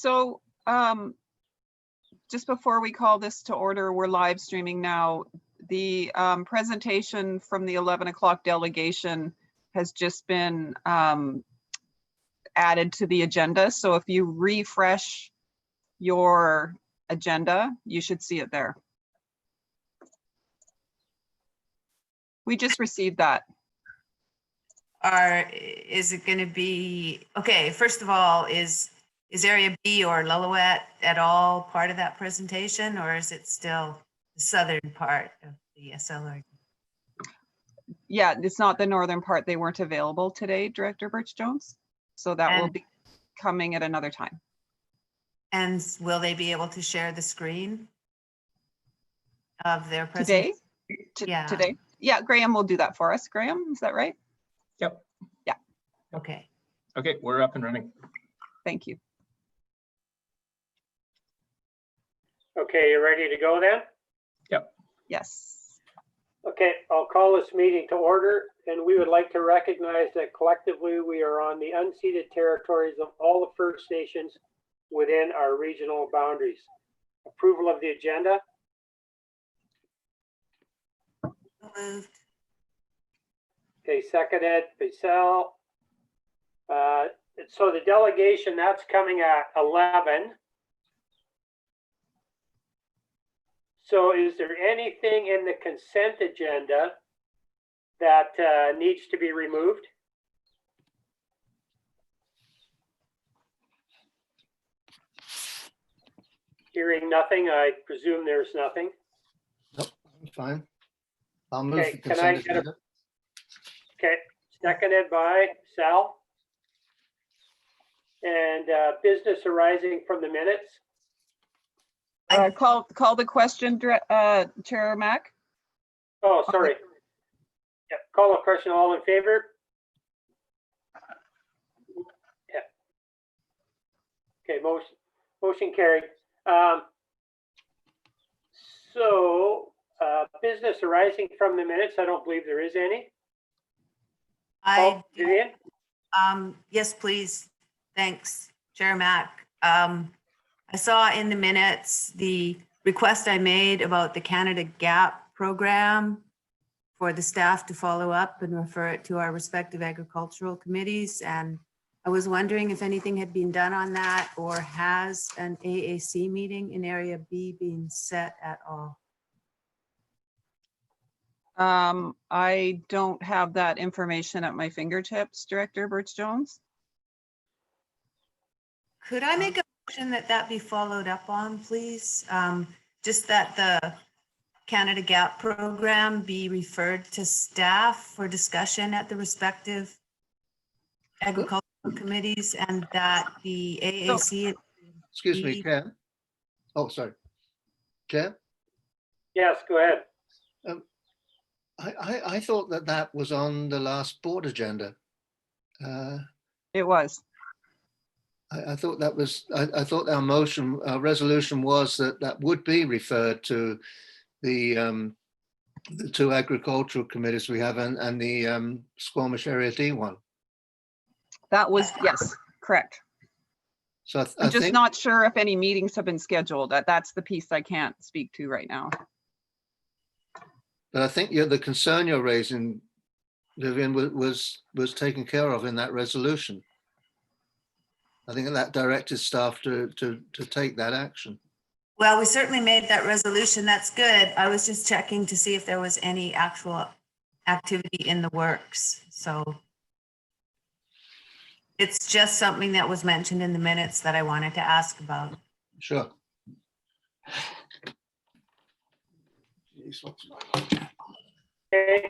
So just before we call this to order, we're live streaming now. The presentation from the 11 o'clock delegation has just been added to the agenda. So if you refresh your agenda, you should see it there. We just received that. Is it going to be, okay, first of all, is Area B or Lillooet at all part of that presentation, or is it still the southern part of the SLR? Yeah, it's not the northern part. They weren't available today, Director Birch-Jones. So that will be coming at another time. And will they be able to share the screen of their presentation? Today? Today? Yeah, Graham will do that for us. Graham, is that right? Yep. Yeah. Okay. Okay, we're up and running. Thank you. Okay, you ready to go then? Yep. Yes. Okay, I'll call this meeting to order, and we would like to recognize that collectively we are on the unceded territories of all the First Nations within our regional boundaries. Approval of the agenda? Moved. Okay, seconded, Paisel. So the delegation, that's coming at 11. So is there anything in the consent agenda that needs to be removed? Hearing nothing, I presume there's nothing. Nope, I'm fine. I'll move Okay, the can I consent get a- agenda. Okay, seconded by Sal. And business arising from the minutes. Call the question, Chair Mack. Oh, sorry. Yeah, call a question. All in favor? Yeah. Okay, motion carried. Business arising from the minutes. I don't believe there is any. Vivian? Yes, please. Thanks, Chair Mack. I saw in the minutes the request I made about the Canada Gap program for the staff to follow up and refer it to our respective agricultural committees. And I was wondering if anything had been done on that, or has an AAC meeting in Area B been set at all? I don't have that information at my fingertips, Director Birch-Jones. Could I make a motion that that be followed up on, please? Just that the Canada Gap program be referred to staff for discussion at the respective agricultural committees, and that the AAC. Excuse me, Chair. Oh, sorry. Chair, Yes, go ahead. I thought that was on the last board agenda. It was. I thought that was, I thought our motion, resolution was that would be referred to the two agricultural committees we have and the Squamish Area D one. That was, yes, correct. So I'm I just think, not sure if any meetings have been scheduled. That's the piece I can't speak to right now. but I think the concern you're raising, Vivian, was taken care of in that resolution. I think that directed staff to take that action. Well, we certainly made that resolution. That's good. I was just checking to see if there was any actual activity in the works. So it's just something that was mentioned in the minutes that I wanted to ask about. Sure. Okay.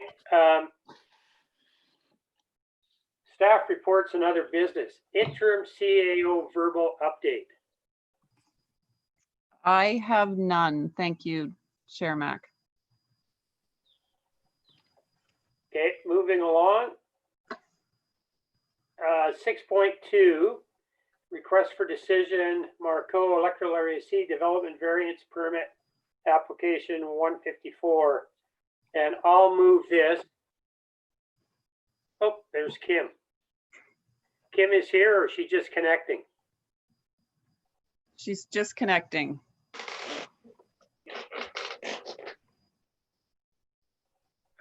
Staff reports and other business. Interim CAO verbal update. I have none. Thank you, Chair Mack. Okay, moving along. 6.2, request for decision, Marco Electoral Area C Development Variance Permit Application 154. And I'll move this. Oh, there's Kim. Kim is here, or is she just connecting? She's just connecting.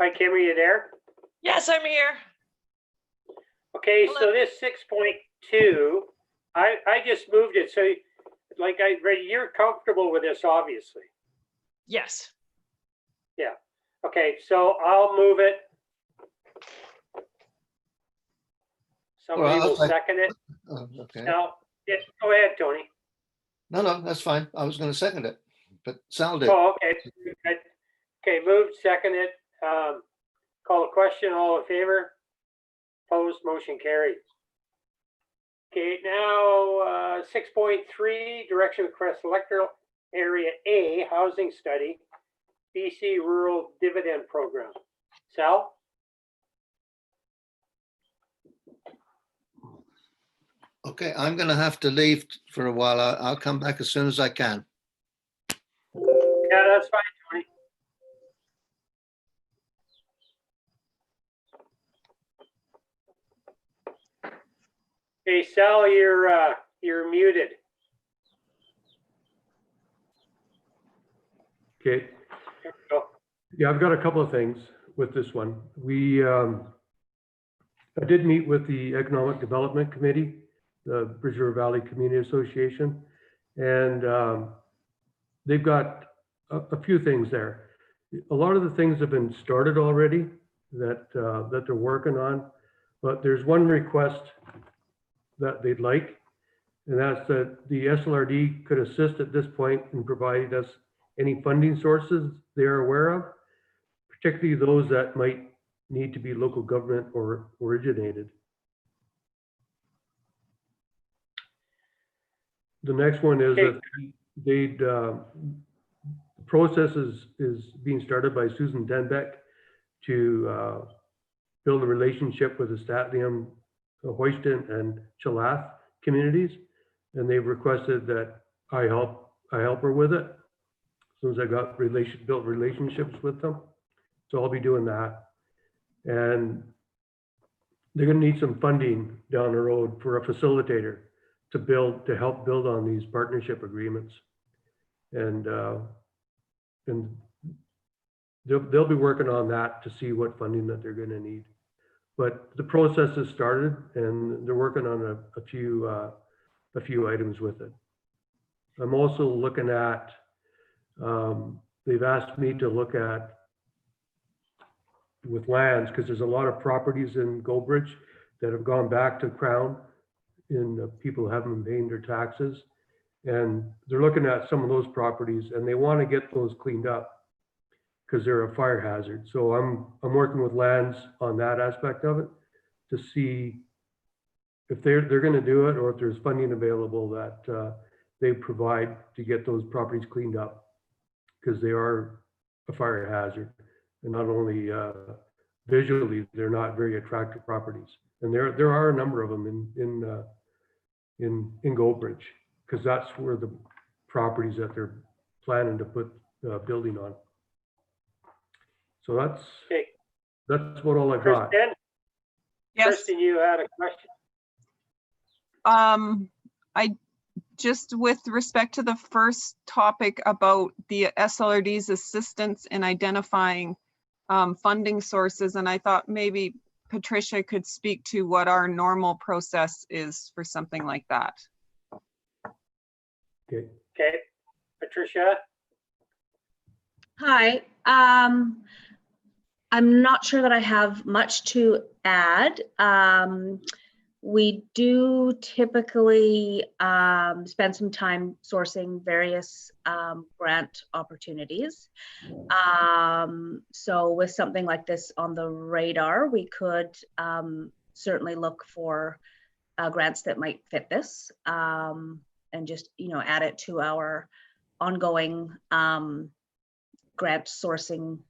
Hi, Kim, are you there? Yes, I'm here. Okay, so Hello. this 6.2, I just moved it, so like you're comfortable with this, obviously. Yes. Okay, so I'll move it. Somebody Well, will second it. Oh, okay. Now, yeah, go ahead, Tony. No, that's fine. I was going to second it, but Sal did. Oh, okay. Good. Okay, moved, seconded. Call a question, all in favor? Opposed, motion carried. Okay, now 6.3, direction request electoral area A, housing study, BC Rural Dividend Program. Sal? Okay, I'm going to have to leave for a while. I'll come back as soon as I can. Yeah, that's fine, Tony. Hey, Sal, you're muted. Okay, There we go. yeah, I've got a couple of things with this one. I did meet with the Economic Development Committee, the Bridge River Valley Community Association, and they've got a few things there. A lot of the things have been started already that they're working on, but there's one request that they'd like, and that's that the SLRD could assist at this point and provide us any funding sources they're aware of, particularly those that might need to be local government or originated. The next one is that they'd, the process is being started by Susan Denbeck to build a relationship with the Statlium, Hoyston and Chalath communities. And they've requested that I help her with it. As soon as I got built relationships with them. So I'll be doing that. And they're gonna need some funding down the road for a facilitator to help build on these partnership agreements. And they'll be working on that to see what funding that they're gonna need. But the process has started and they're working on a few items with it. I'm also looking at, they've asked me to look at with lands, because there's a lot of properties in Goldbridge that have gone back to Crown in people who haven't been paying their taxes. And they're looking at some of those properties and they want to get those cleaned up because they're a fire hazard. So I'm working with lands on that aspect of it to see if they're going to do it or if there's funding available that they provide to get those properties cleaned up, because they are a fire hazard. And not only visually, they're not very attractive properties. And there are a number of them in Goldbridge, because that's where the properties that they're planning to put building on. So Okay. that's what all I got. Kristen? Yes. Kristen, you had a question? I just with respect to the first topic about the SLRD's assistance in identifying funding sources, and I thought maybe Patricia could speak to what our normal process is for something like that. Okay. Okay, Patricia? Hi, I'm not sure that I have much to add. We do typically spend some time sourcing various grant opportunities. So with something like this on the radar, we could certainly look for grants that might fit this and just, add it to our ongoing grant sourcing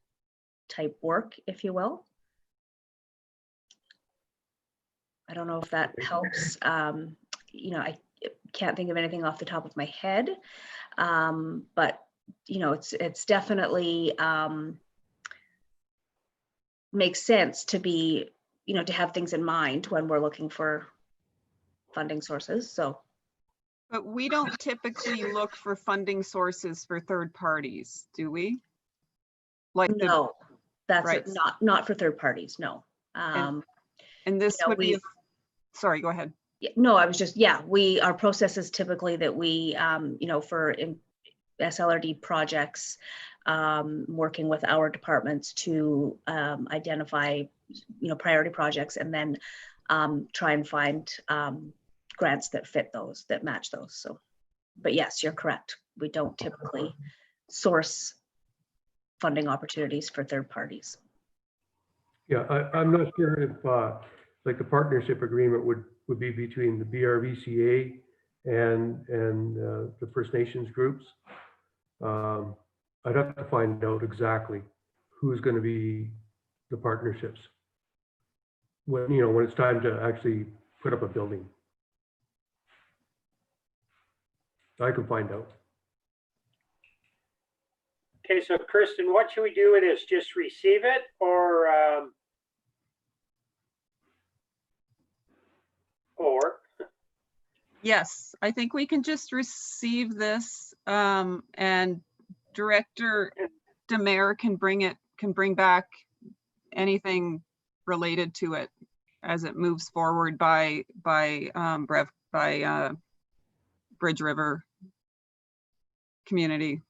type work, if you will. I don't know if that helps. I can't think of anything off the top of my head, but it's definitely makes sense to be, to have things in mind when we're looking for funding sources. So, But we don't typically look for funding sources for third parties, do we? Like the, No, that's right. not for third parties, no. and this you know, would be, we- a- sorry, go ahead. No, I was just, yeah, our process is typically that we, for SLRD projects, working with our departments to identify, priority projects and then try and find grants that fit those, that match those. So, but yes, you're correct. We don't typically source funding opportunities for third parties. Yeah, I'm not sure if like the partnership agreement would be between the BRVCA and the First Nations groups. I'd have to find out exactly who's going to be the partnerships when it's time to actually put up a building. I can find out. Okay, so Kristen, what should we do with this? Just receive it or? Yes, I think we can just receive this, and Director Demare can bring back anything related to it as it moves forward by Bridge River community,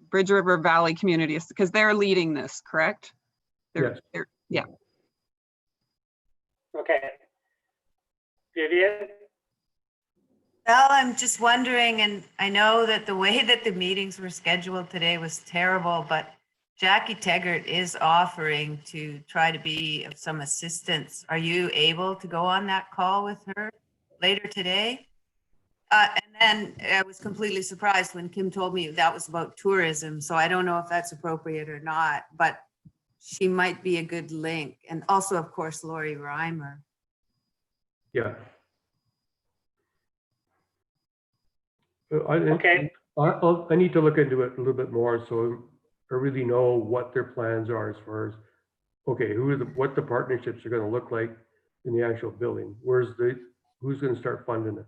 Bridge River Valley community, because they're leading this, correct? Yes. Yeah. Okay. Vivian? Well, I'm just wondering, and I know that the way that the meetings were scheduled today was terrible, but Jackie Teggart is offering to try to be of some assistance. Are you able to go on that call with her later today? And then I was completely surprised when Kim told me that was about tourism. So I don't know if that's appropriate or not, but she might be a good link. And also, of course, Lori Reimer. Yeah. Okay. I need to look into it a little bit more so I really know what their plans are as far as, okay, what the partnerships are going to look like in the actual building. Who's going to start funding it?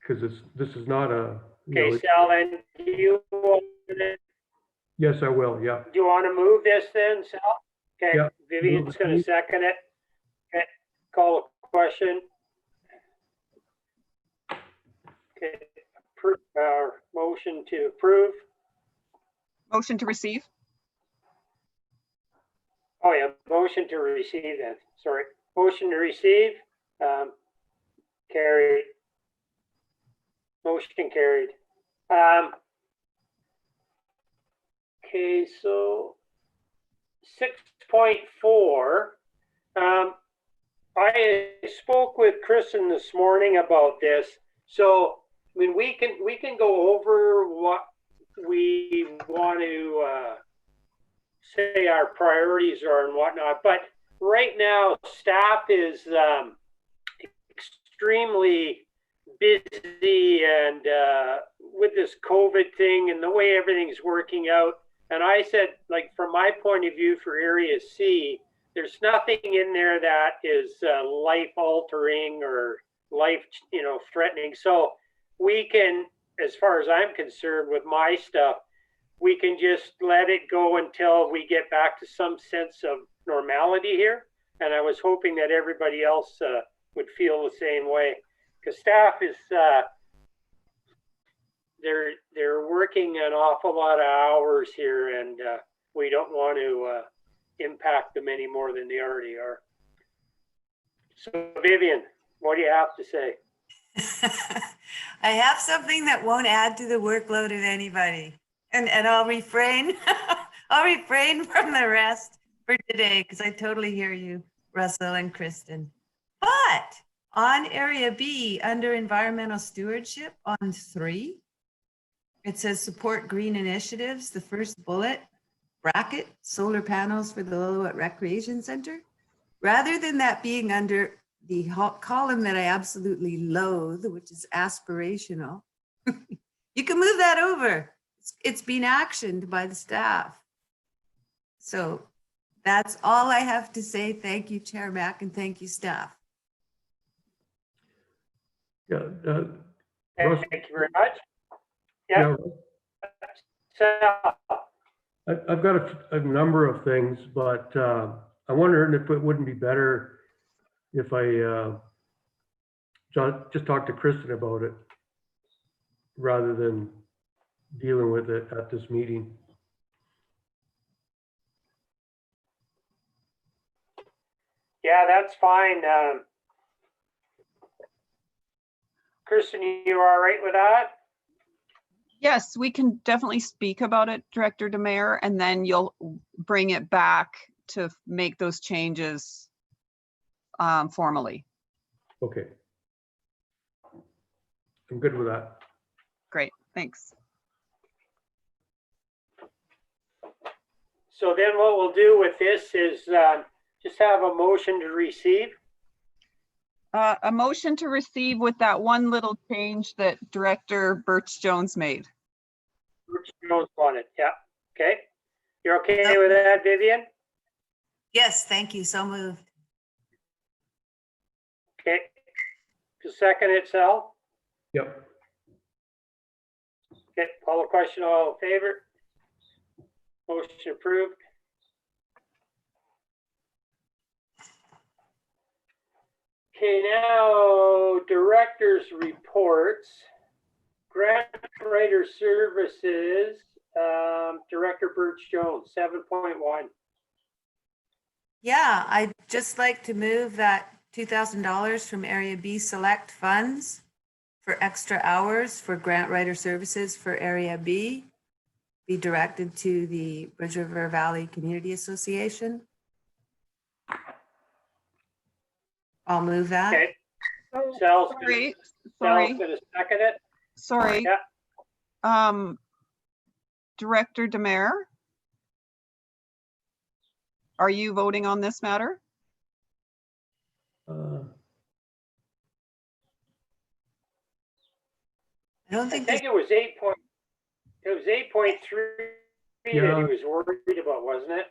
Because this is not a. Okay, Sal, then do you want to, Yes, I will. Yeah. do you want to move this then, Sal? Okay, Yeah. Vivian's going to second it. Okay, call a question. Okay, motion to approve. Motion to receive? Oh yeah, motion to receive then, sorry. Motion to receive, carried. Motion carried. Okay, so 6.4. I spoke with Kristen this morning about this. So, I mean, we can go over what we want to say our priorities are and whatnot, but right now staff is extremely busy and with this COVID thing and the way everything's working out. And I said, like, from my point of view for Area C, there's nothing in there that is life altering or life, threatening. So we can, as far as I'm concerned with my stuff, we can just let it go until we get back to some sense of normality here. And I was hoping that everybody else would feel the same way, because staff is, they're working an awful lot of hours here, and we don't want to impact them any more than they already are. So Vivian, what do you have to say? I have something that won't add to the workload of anybody. And I'll refrain, I'll refrain from the rest for today because I totally hear you, Russell and Kristen. But on Area B, under environmental stewardship on 3, it says support green initiatives, the first bullet, bracket, solar panels for the Lillooet Recreation Center. Rather than that being under the column that I absolutely loathe, which is aspirational, you can move that over. It's been actioned by the staff. So that's all I have to say. Thank you, Chair Mack, and thank you, staff. Yeah, Okay, Russ- thank you very much. yeah, Sal, I've got a number of things, but I'm wondering if it wouldn't be better if I just talk to Kristen about it rather than dealing with it at this meeting. yeah, that's fine. Kristen, you all right with that? Yes, we can definitely speak about it, Director Demare, and then you'll bring it back to make those changes formally. Okay. I'm good with that. Great, thanks. So then what we'll do with this is just have a motion to receive. A motion to receive with that one little change that Director Birch Jones made. Bruce Jones on it, yeah, okay. You're okay with that, Vivian? Yes, thank you. So moved. Okay. To second it, Sal? Yep. Okay, call the question, all in favor? Motion approved. Okay, now director's reports. Grant Writer Services, Director Birch Jones, 7.1. Yeah, I'd just like to move that $2,000 from Area B Select Funds for extra hours for grant writer services for Area B be directed to the Bridge River Valley Community Association. I'll move that. Okay, Sal's Sorry, sorry, gonna second it. sorry. Yeah. Director Demare, are you voting on this matter? I don't I think think there's, it was 8.3 that Yeah. he was worried about, wasn't it?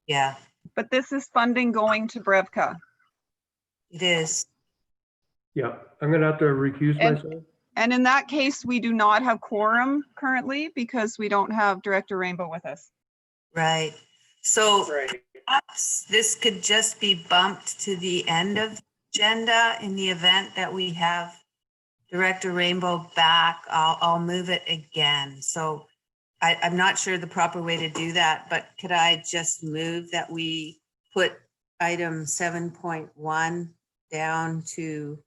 yeah, But this is funding going to Brevka. it is. Yeah, I'm gonna have to recuse And- myself. And in that case, we do not have quorum currently because we don't have Director Rainbow with us. Right. So Right. perhaps this could just be bumped to the end of the agenda in the event that we have Director Rainbow back. I'll move it again. So I'm not sure the proper way to do that, but could I just move that we put item 7.1 down to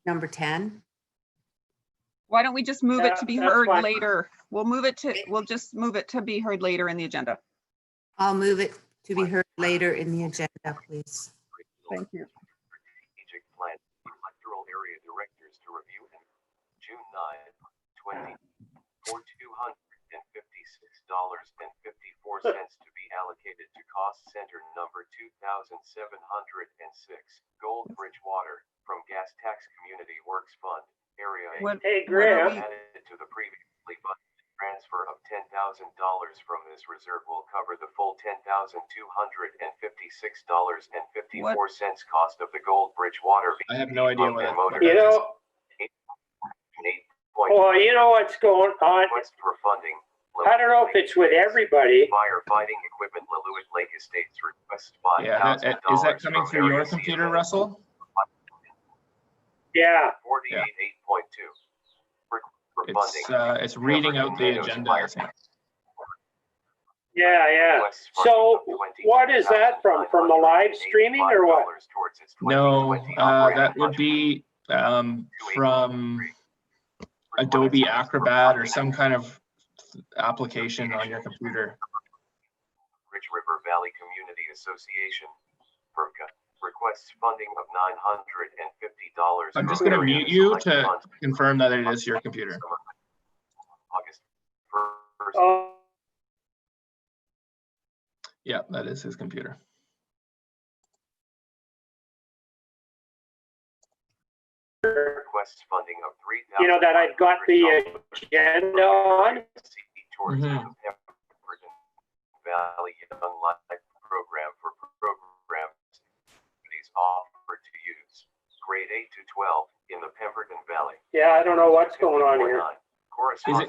number 10? Why don't we just move it to be Yeah, that's heard fine. later? We'll just move it to be heard later in the agenda. I'll move it to be heard later in the agenda, please. Thank you. Strategic Plan, Electoral Area Directors to review in June 9, 20, for $256.54 to be allocated to cost center number 2706, Gold Bridge Water, from Gas Tax Community Works Fund, Area A. What, Hey, what are Graham. we, Added to the previously budgeted transfer of $10,000 from this reserve will cover the full $10,256.54 cost of the Gold Bridge Water. I have no idea what Motor. You know, 8.2 well, you know what's going on. request for funding. I don't know if it's with everybody. Firefighting equipment, Lillooet Lake Estates request $5,000. Yeah, is that coming from through your Area C computer, event. Russell? Yeah, 48.8.2. For funding. It's reading out the agenda, I think. yeah. Requests So funding of what is that from the live streaming or what? towards its No, 2020 that operating would be from Adobe Acrobat or some kind of application on your computer. Bridge River Valley Community Association, PERCA, requests funding of $950. I'm just from going to Area mute you Select to Fund. confirm that it is your computer. August 1st. Oh, Yeah, that is his computer. Requests funding of $3,000. you know that I've got the agenda on. Towards the Mhm. Pemberton Valley Young Life Program for programs these offered to use grade 8 to 12 in the Pemberton Yeah, I don't know what's going on here.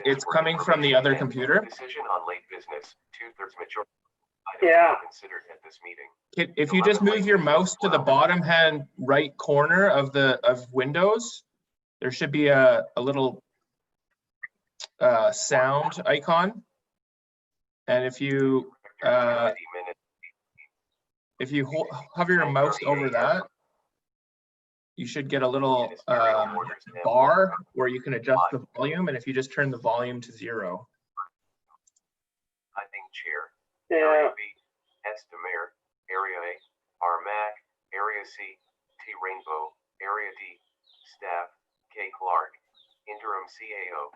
It's coming from the other computer? Decision on late business, 2/3 majority. Yeah. Considered at this meeting. If you just move your mouse to the bottom hand right corner of Windows, there should be a little sound icon. And if you hover your mouse over that, you should get a little bar where you can adjust the volume. And if you just turn the volume to 0. I think chair. Yeah. Area B, S to mayor. Area A, R Mac. Area C, T Rainbow. Area D, staff, K Clark. Interim CAO.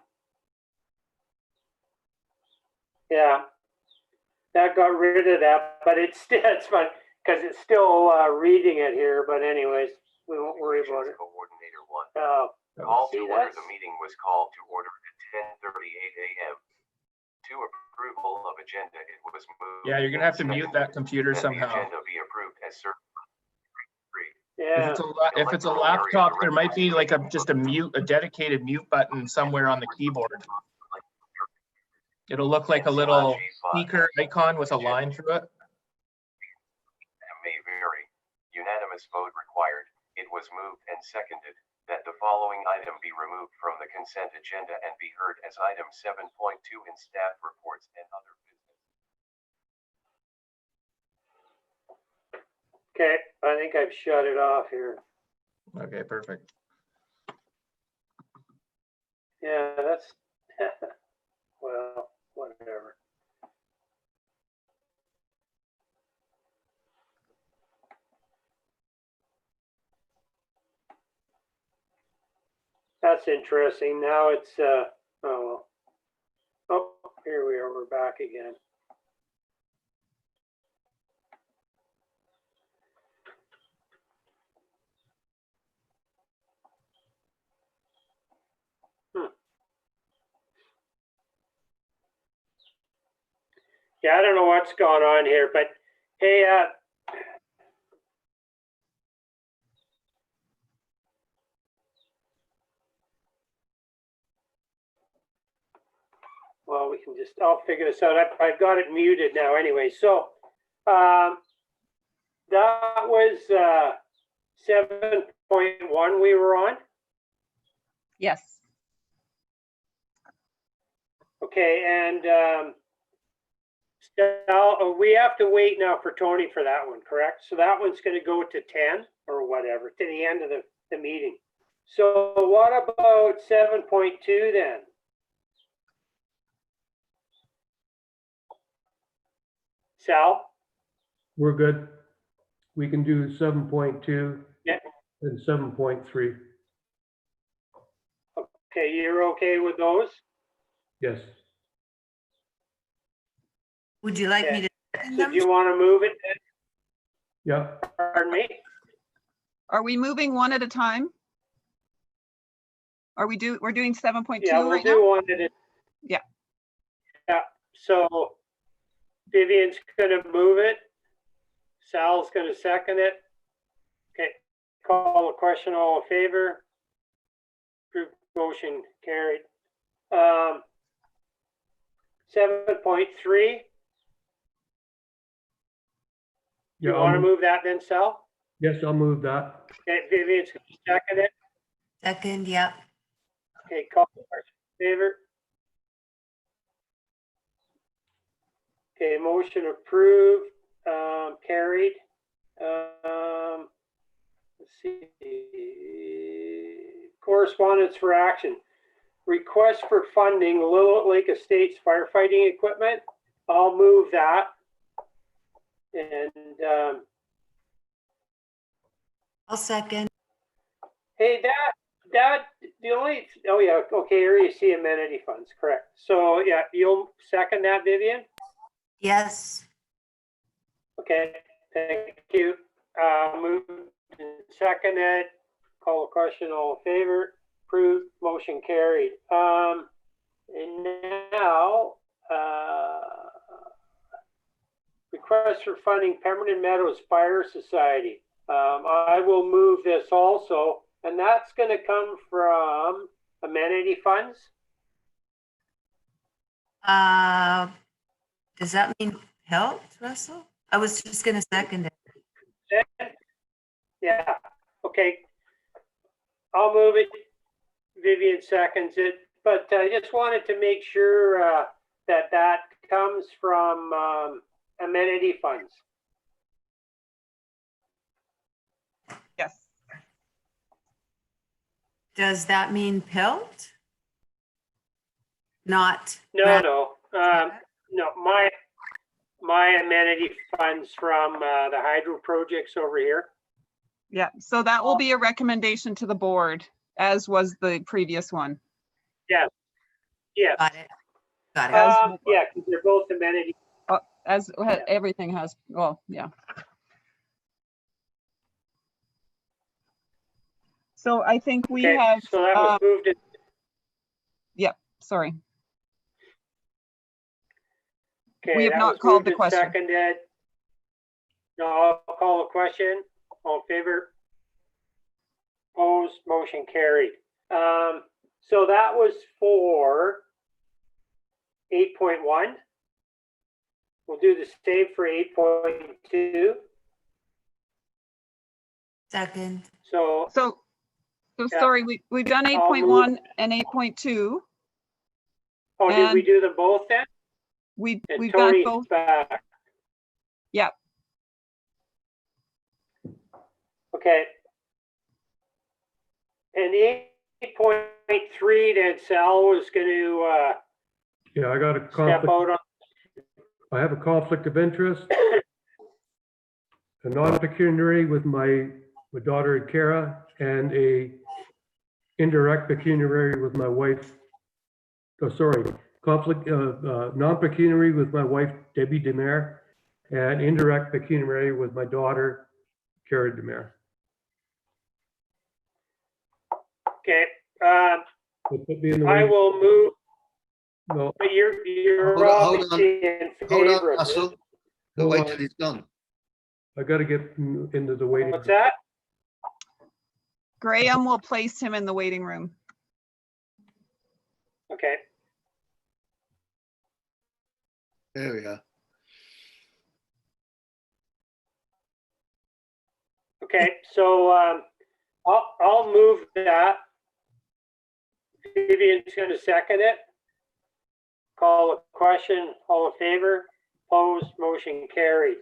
Yeah. That got rid of that, but it's fun because it's still reading it here. But anyways, we won't worry about it. Coordinator 1. Oh, Call to order. The meeting was called to order at 10:38 a.m. To approval of agenda, it was moved. yeah, you're gonna have to mute that computer that somehow. The agenda be approved as certain. Yeah. If it's a laptop, there might be like a dedicated mute button somewhere on the keyboard. It'll look like a little speaker icon with a line through it. May vary. Unanimous vote required. It was moved and seconded that the following item be removed from the consent agenda and be heard as item 7.2 in staff reports and other business. Okay, I think I've shut it off here. Okay, perfect. Yeah, that's well, whatever. That's interesting. Now it's oh, here we are. We're back again. Yeah, I don't know what's going on here, but hey, well, we can just, I'll figure this out. I've got it muted now anyway. So that was 7.1 we were on. Yes. Okay, and so we have to wait now for Tony for that one, correct? So that one's going to go to 10 or whatever, to the end of the meeting. So what about 7.2 then? Sal? We're good. We can do 7.2 Yeah. and 7.3. Okay, you're okay with those? Yes. Would you like me to? So do you want to move it then? Yeah. Pardon me? Are we moving one at a time? We're doing 7.2 Yeah, we'll right do now? one at a. Yeah. Yeah, so Vivian's gonna move it. Sal's gonna second it. Okay, call the question, all in favor? Approved, motion carried. 7.3. Yeah. You want to move that then, Sal? Yes, I'll move that. Okay, Vivian's gonna second it. Second, yeah. Okay, call the question, favor? Okay, motion approved, carried. Let's see. Correspondence for action. Request for funding, Lillooet Lake Estates firefighting equipment. I'll move that. And I'll second. hey, the only, oh yeah, okay, area C amenity funds, correct. So yeah, you'll second that, Vivian? Yes. Okay, thank you. Move and second it. Call the question, all in favor? Approved, motion carried. And now, request for funding Pemberton Meadows Fire Society. I will move this also, and that's going to come from amenity funds. Does that mean helped, Russell? I was just gonna second it. Yeah, okay. I'll move it. Vivian seconds it, but I just wanted to make sure that that comes from amenity funds. Yes. Does that mean PILT? Not. No, my amenity funds from the hydro projects over here. Yeah, so that will be a recommendation to the board, as was the previous one. Yes. Got it. Got it. Yeah, because they're both amenity. As everything has, well, yeah. So I think we Okay, have, so that was moved. sorry, Okay, we have that not was called moved the and question. Seconded. No, I'll call the question. All in favor? Opposed, motion carried. So that was for 8.1. We'll do the same for 8.2. Second. So So Yeah. sorry, we've done 8.1 and 8.2. oh, did we And do them both then? We've And done Tony's both. back. Yeah. Okay. And 8.3 then Sal was going to Yeah, I got a step conflict. out on. I have a conflict of interest. A non-pecuniary with my daughter Kara, and a indirect pecuniary with my wife. Oh, sorry, conflict, non-pecuniary with my wife Debbie Demare, and indirect pecuniary with my daughter Kara Demare. Okay. So put me in the I way. will move. No, But you're Hold on, obviously in Hold on, favor of this. Russell. Go wait till he's done. I got to get into the waiting. What's that? Graham will place him in the waiting room. Okay. There we are. Okay. So I'll move that. Vivian's going to second it. Call the question. All in favor? Opposed? Motion carried.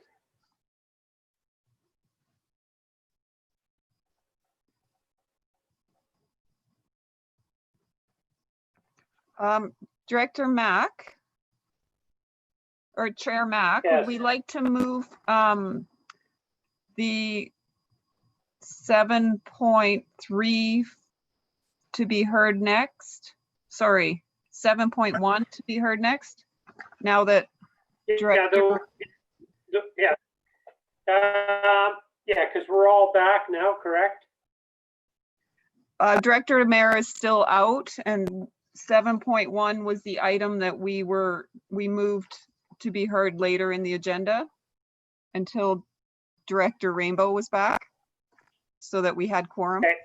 Director Mack, or Chair Mack, Yes. would we like to move the 7.3 to be heard next? Sorry, 7.1 to be heard next? Now that Director, Yeah. Yeah, because we're all back now, correct? Director Demare is still out, and 7.1 was the item that we moved to be heard later in the agenda until Director Rainbow was back, so that we had quorum. Okay.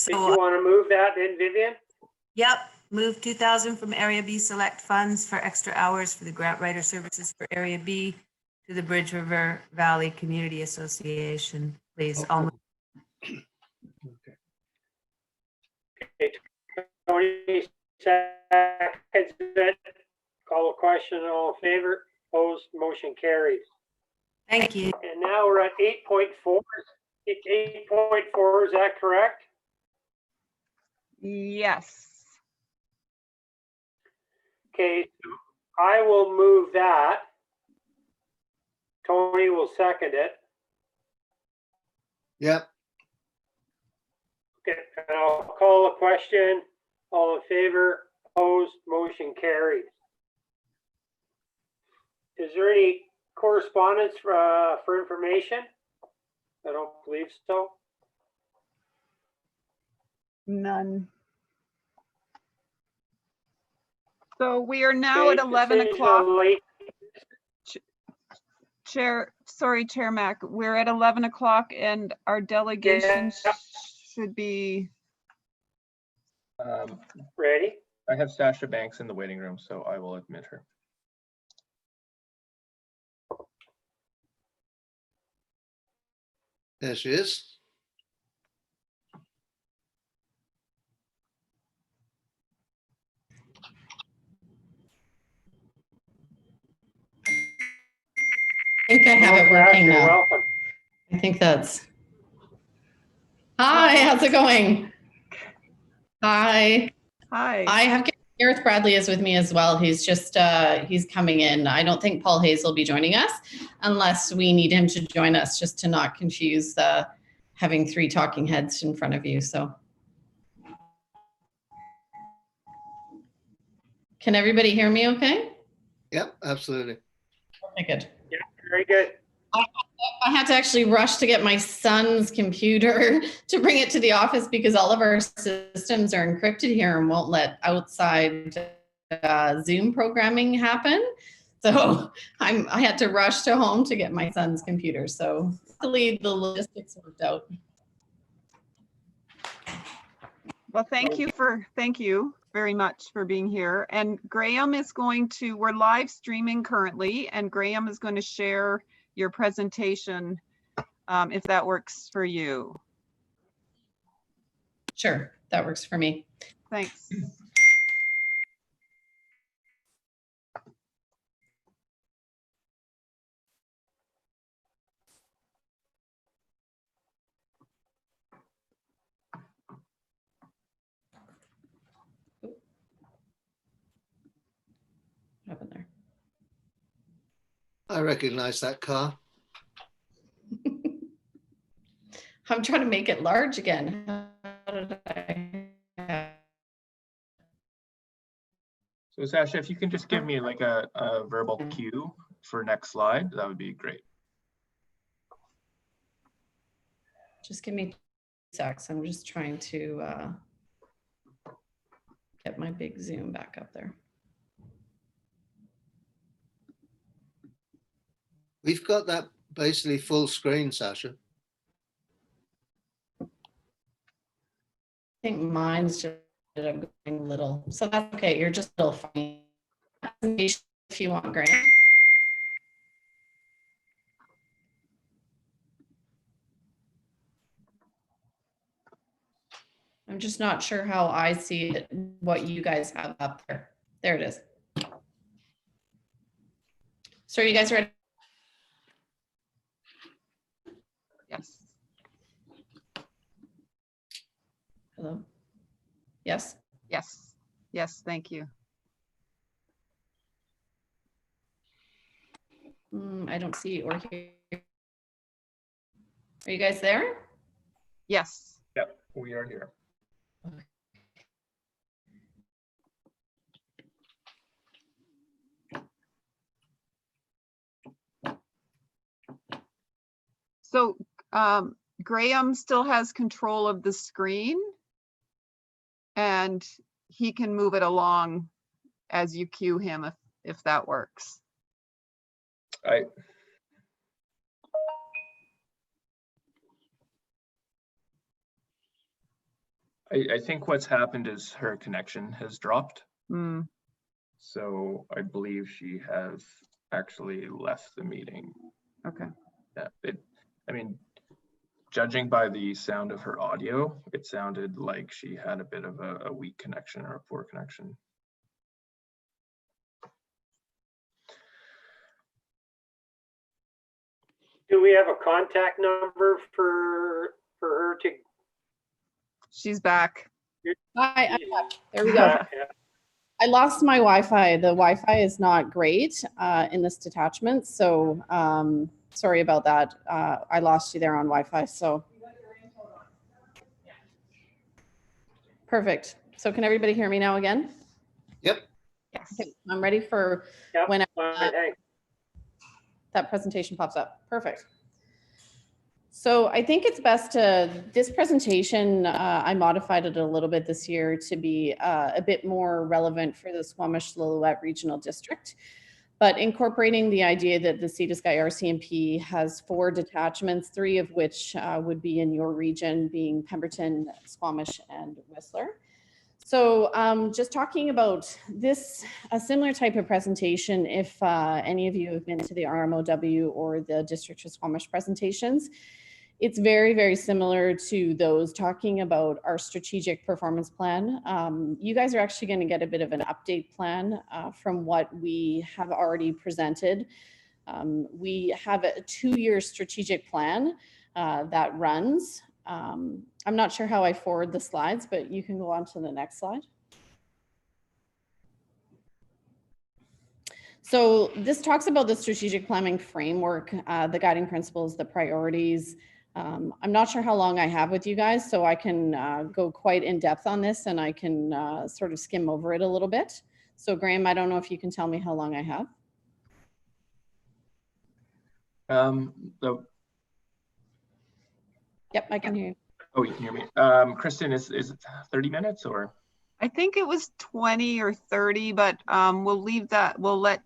Did you So, want to move that then, Vivian? yep, move 2,000 from Area B select funds for extra hours for the grant writer services for Area B to the Bridge River Valley Community Association, please. I'll move. Okay. Tony seconds it. Call a question. All in favor? Opposed? Motion carries. Thank you. And now we're at 8.4. 8.4, is that correct? Yes. Okay, I will move that. Tony will second it. Yep. Okay, and I'll call a question. All in favor? Opposed? Motion carries. Is there any correspondence for information? I don't believe so. None. So we are now at Okay, 11 decision o'clock. on late- Chair Mack, we're at 11 o'clock and our delegation should be, Ready? I have Sasha Banks in the waiting room, so I will admit her. There she is. I think I have it working You're now. welcome. I think that's. Hi, how's it going? Hi. hi. I have Gareth Bradley is with me as well. He's just he's coming in. I don't think Paul Hayes will be joining us unless we need him to join us, just to not confuse having three talking heads in front of you. So can everybody hear me okay? Yep, absolutely. Okay, good. Yeah, very good. I had to actually rush to get my son's computer to bring it to the office because all of our systems are encrypted here and won't let outside Zoom programming happen. So I had to rush to home to get my son's computer. So luckily the logistics worked out. Well, thank you very much for being here. And Graham is going to, we're live streaming currently, and Graham is going to share your presentation if that works for you. Sure, that works for me. Thanks. What happened there? I recognize that car. I'm trying to make it large again. How did I? So Sasha, if you can just give me like a verbal cue for next slide, that would be great. Just give me 2 seconds. I'm just trying to get my big Zoom back up there. We've got that basically full screen, Sasha. I think mine's just going a little, so that's okay. You're just a little funny if you want, Grant. I'm just not sure how I see it, what you guys have up there. There it is. So are you guys ready? Yes. Hello? Yes? Yes. Yes. Thank you. I don't see or hear. Are you guys there? Yes. Yep, we are here. So Graham still has control of the screen and he can move it along as you cue him if that works. I think what's happened is her connection has dropped. Mm. So I believe she has actually left the meeting. Okay. Yeah, I mean, judging by the sound of her audio, it sounded like she had a bit of a weak connection or a poor connection. Do we have a contact number for her to? She's back. Hi, I'm back. There we go. Yeah. I lost my Wi-Fi. The Wi-Fi is not great in this detachment, so sorry about that. I lost you there on Wi-Fi, so. Perfect. So can everybody hear me now again? Yep. Yes. Okay, I'm ready for Yep, when fine, thanks. that presentation pops up. Perfect. So I think it's best this presentation, I modified it a little bit this year to be a bit more relevant for the Squamish-Lillooet Regional District. but incorporating the idea that the Sea to Sky RCMP has 4 detachments, 3 of which would be in your region, being Pemberton, Squamish, and Whistler. So just talking about this, a similar type of presentation, if any of you have been to the RMOW or the District of Squamish presentations, it's very, very similar to those talking about our strategic performance plan. You guys are actually going to get a bit of an update plan from what we have already presented. We have a 2-year strategic plan that runs. I'm not sure how I forward the slides, but you can go on to the next slide. So this talks about the strategic planning framework, the guiding principles, the priorities. I'm not sure how long I have with you guys, so I can go quite in depth on this, and I can sort of skim over it a little bit. So Graham, I don't know if you can tell me how long I have. Yep, I can hear you. Oh, you can hear me. Kristen, is it 30 minutes or? I think it was 20 or 30, but we'll leave that. We'll let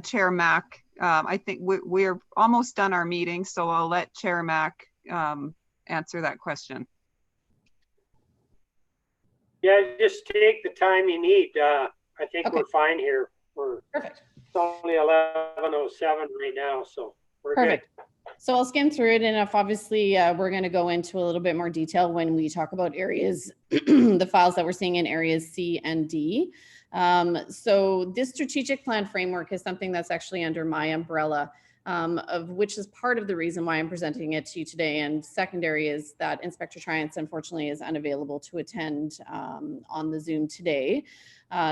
Chair Mack. I think we're almost done our meeting, so I'll let Chair Mack answer that question. Yeah, just take the time you need. I think Okay. we're fine here. Perfect. It's only 11:07 right now, so we're Perfect. good. So I'll skim through it, and if obviously we're going to go into a little bit more detail when we talk about areas, the files that we're seeing in areas C and D. So this strategic plan framework is something that's actually under my umbrella, of which is part of the reason why I'm presenting it to you today. And secondary is that Inspector Triance unfortunately is unavailable to attend on the Zoom today.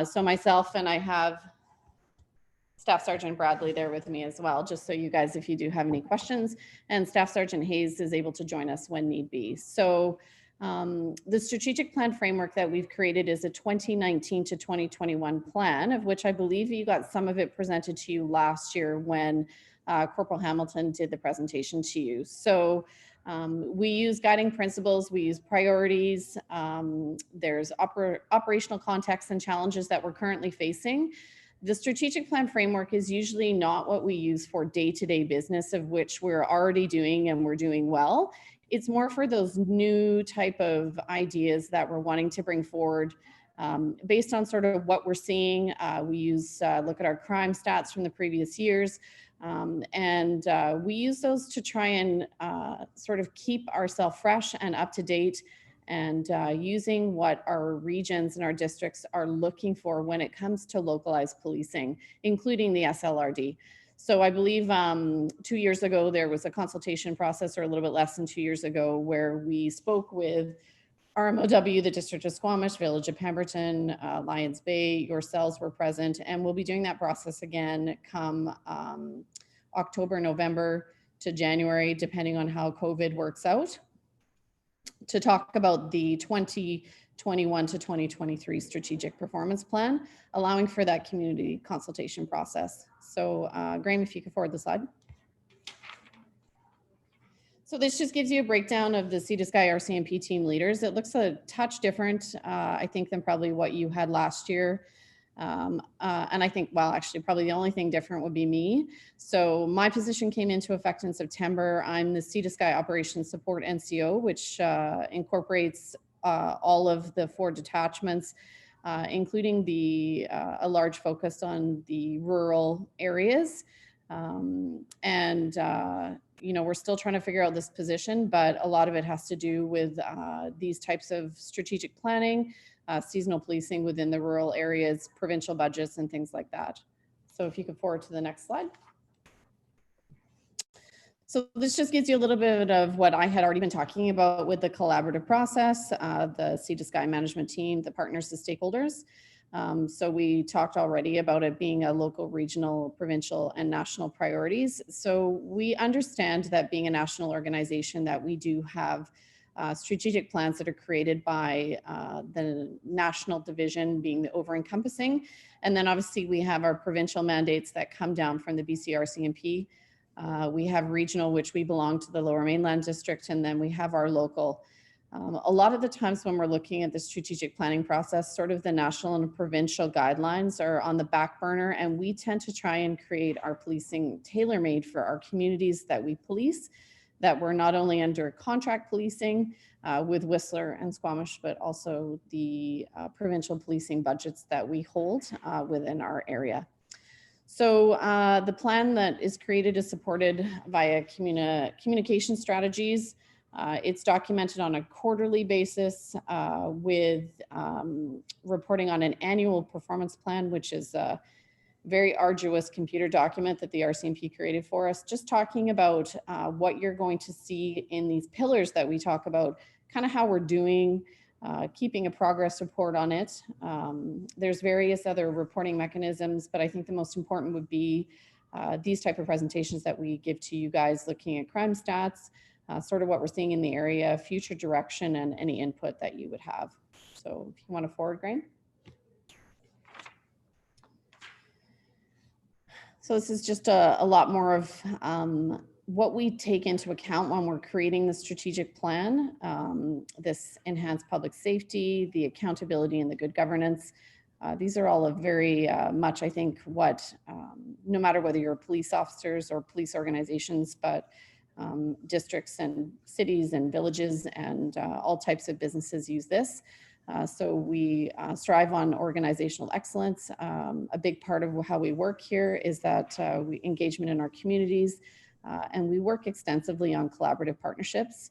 So myself, and I have Staff Sergeant Bradley there with me as well, just so you guys, if you do have any questions, and Staff Sergeant Hayes is able to join us when need be. So the strategic plan framework that we've created is a 2019 to 2021 plan, of which I believe you got some of it presented to you last year when Corporal Hamilton did the presentation to you. So we use guiding principles, we use priorities, there's operational context and challenges that we're currently facing. The strategic plan framework is usually not what we use for day-to-day business, of which we're already doing and we're doing well. It's more for those new type of ideas that we're wanting to bring forward based on sort of what we're seeing. We use look at our crime stats from the previous years, and we use those to try and sort of keep ourselves fresh and up to date, and using what our regions and our districts are looking for when it comes to localized policing, including the SLRD. So I believe 2 years ago, there was a consultation process, or a little bit less than 2 years ago, where we spoke with RMOW, the District of Squamish, Village of Pemberton, Lions Bay, yourselves were present, and we'll be doing that process again come October, November to January, depending on how COVID works out, to talk about the 2021 to 2023 strategic performance plan, allowing for that community consultation process. So Graham, if you could forward the slide. So this just gives you a breakdown of the Sea to Sky RCMP team leaders. It looks a touch different, I think, than probably what you had last year. And I think, well, actually, probably the only thing different would be me. So my position came into effect in September. I'm the Sea to Sky Operations Support NCO, which incorporates all of the 4 detachments, including a large focus on the rural areas. You know, we're still trying to figure out this position, but a lot of it has to do with these types of strategic planning, seasonal policing within the rural areas, provincial budgets, and things like that. So if you could forward to the next slide. So this just gives you a little bit of what I had already been talking about with the collaborative process, the Sea to Sky management team, the partners, the stakeholders. So we talked already about it being a local, regional, provincial, and national priorities. So we understand that being a national organization, that we do have strategic plans that are created by the national division being the over-encompassing. And then obviously we have our provincial mandates that come down from the BCRCMP. We have regional, which we belong to the Lower Mainland District, and then we have our local. A lot of the times when we're looking at the strategic planning process, sort of the national and provincial guidelines are on the back burner, and we tend to try and create our policing tailor-made for our communities that we police, that we're not only under contract policing with Whistler and Squamish, but also the provincial policing budgets that we hold within our area. So the plan that is created is supported via communication strategies. It's documented on a quarterly basis with reporting on an annual performance plan, which is a very arduous computer document that the RCMP created for us, just talking about what you're going to see in these pillars that we talk about, kind of how we're doing, keeping a progress report on it. There's various other reporting mechanisms, but I think the most important would be these type of presentations that we give to you guys, looking at crime stats, sort of what we're seeing in the area, future direction, and any input that you would have. So if you want to forward, Graham. So this is just a lot more of what we take into account when we're creating the strategic plan, this enhanced public safety, the accountability, and the good governance. These are all of very much, I think, what, no matter whether you're police officers or police organizations, but districts and cities and villages and all types of businesses use this. So we strive on organizational excellence. A big part of how we work here is that we engagement in our communities, and we work extensively on collaborative partnerships,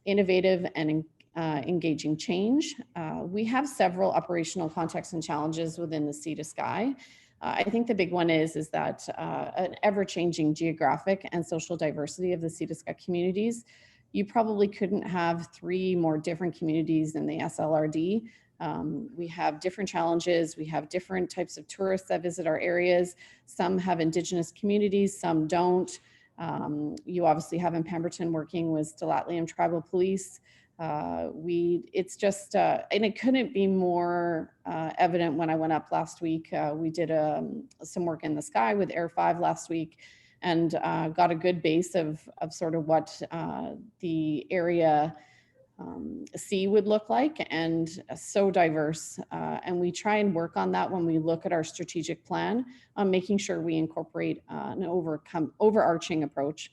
innovative and engaging change. We have several operational contexts and challenges within the Sea to Sky. I think the big one is that an ever-changing geographic and social diversity of the Sea to Sky communities. You probably couldn't have 3 more different communities in the SLRD. We have different challenges. We have different types of tourists that visit our areas. Some have Indigenous communities, some don't. You obviously have in Pemberton working with Stilatliam Tribal Police. It's just, and it couldn't be more evident when I went up last week. We did some work in the sky with Air 5 last week, and got a good base of sort of what the area sea would look like, and so diverse. And we try and work on that when we look at our strategic plan, making sure we incorporate an overarching approach.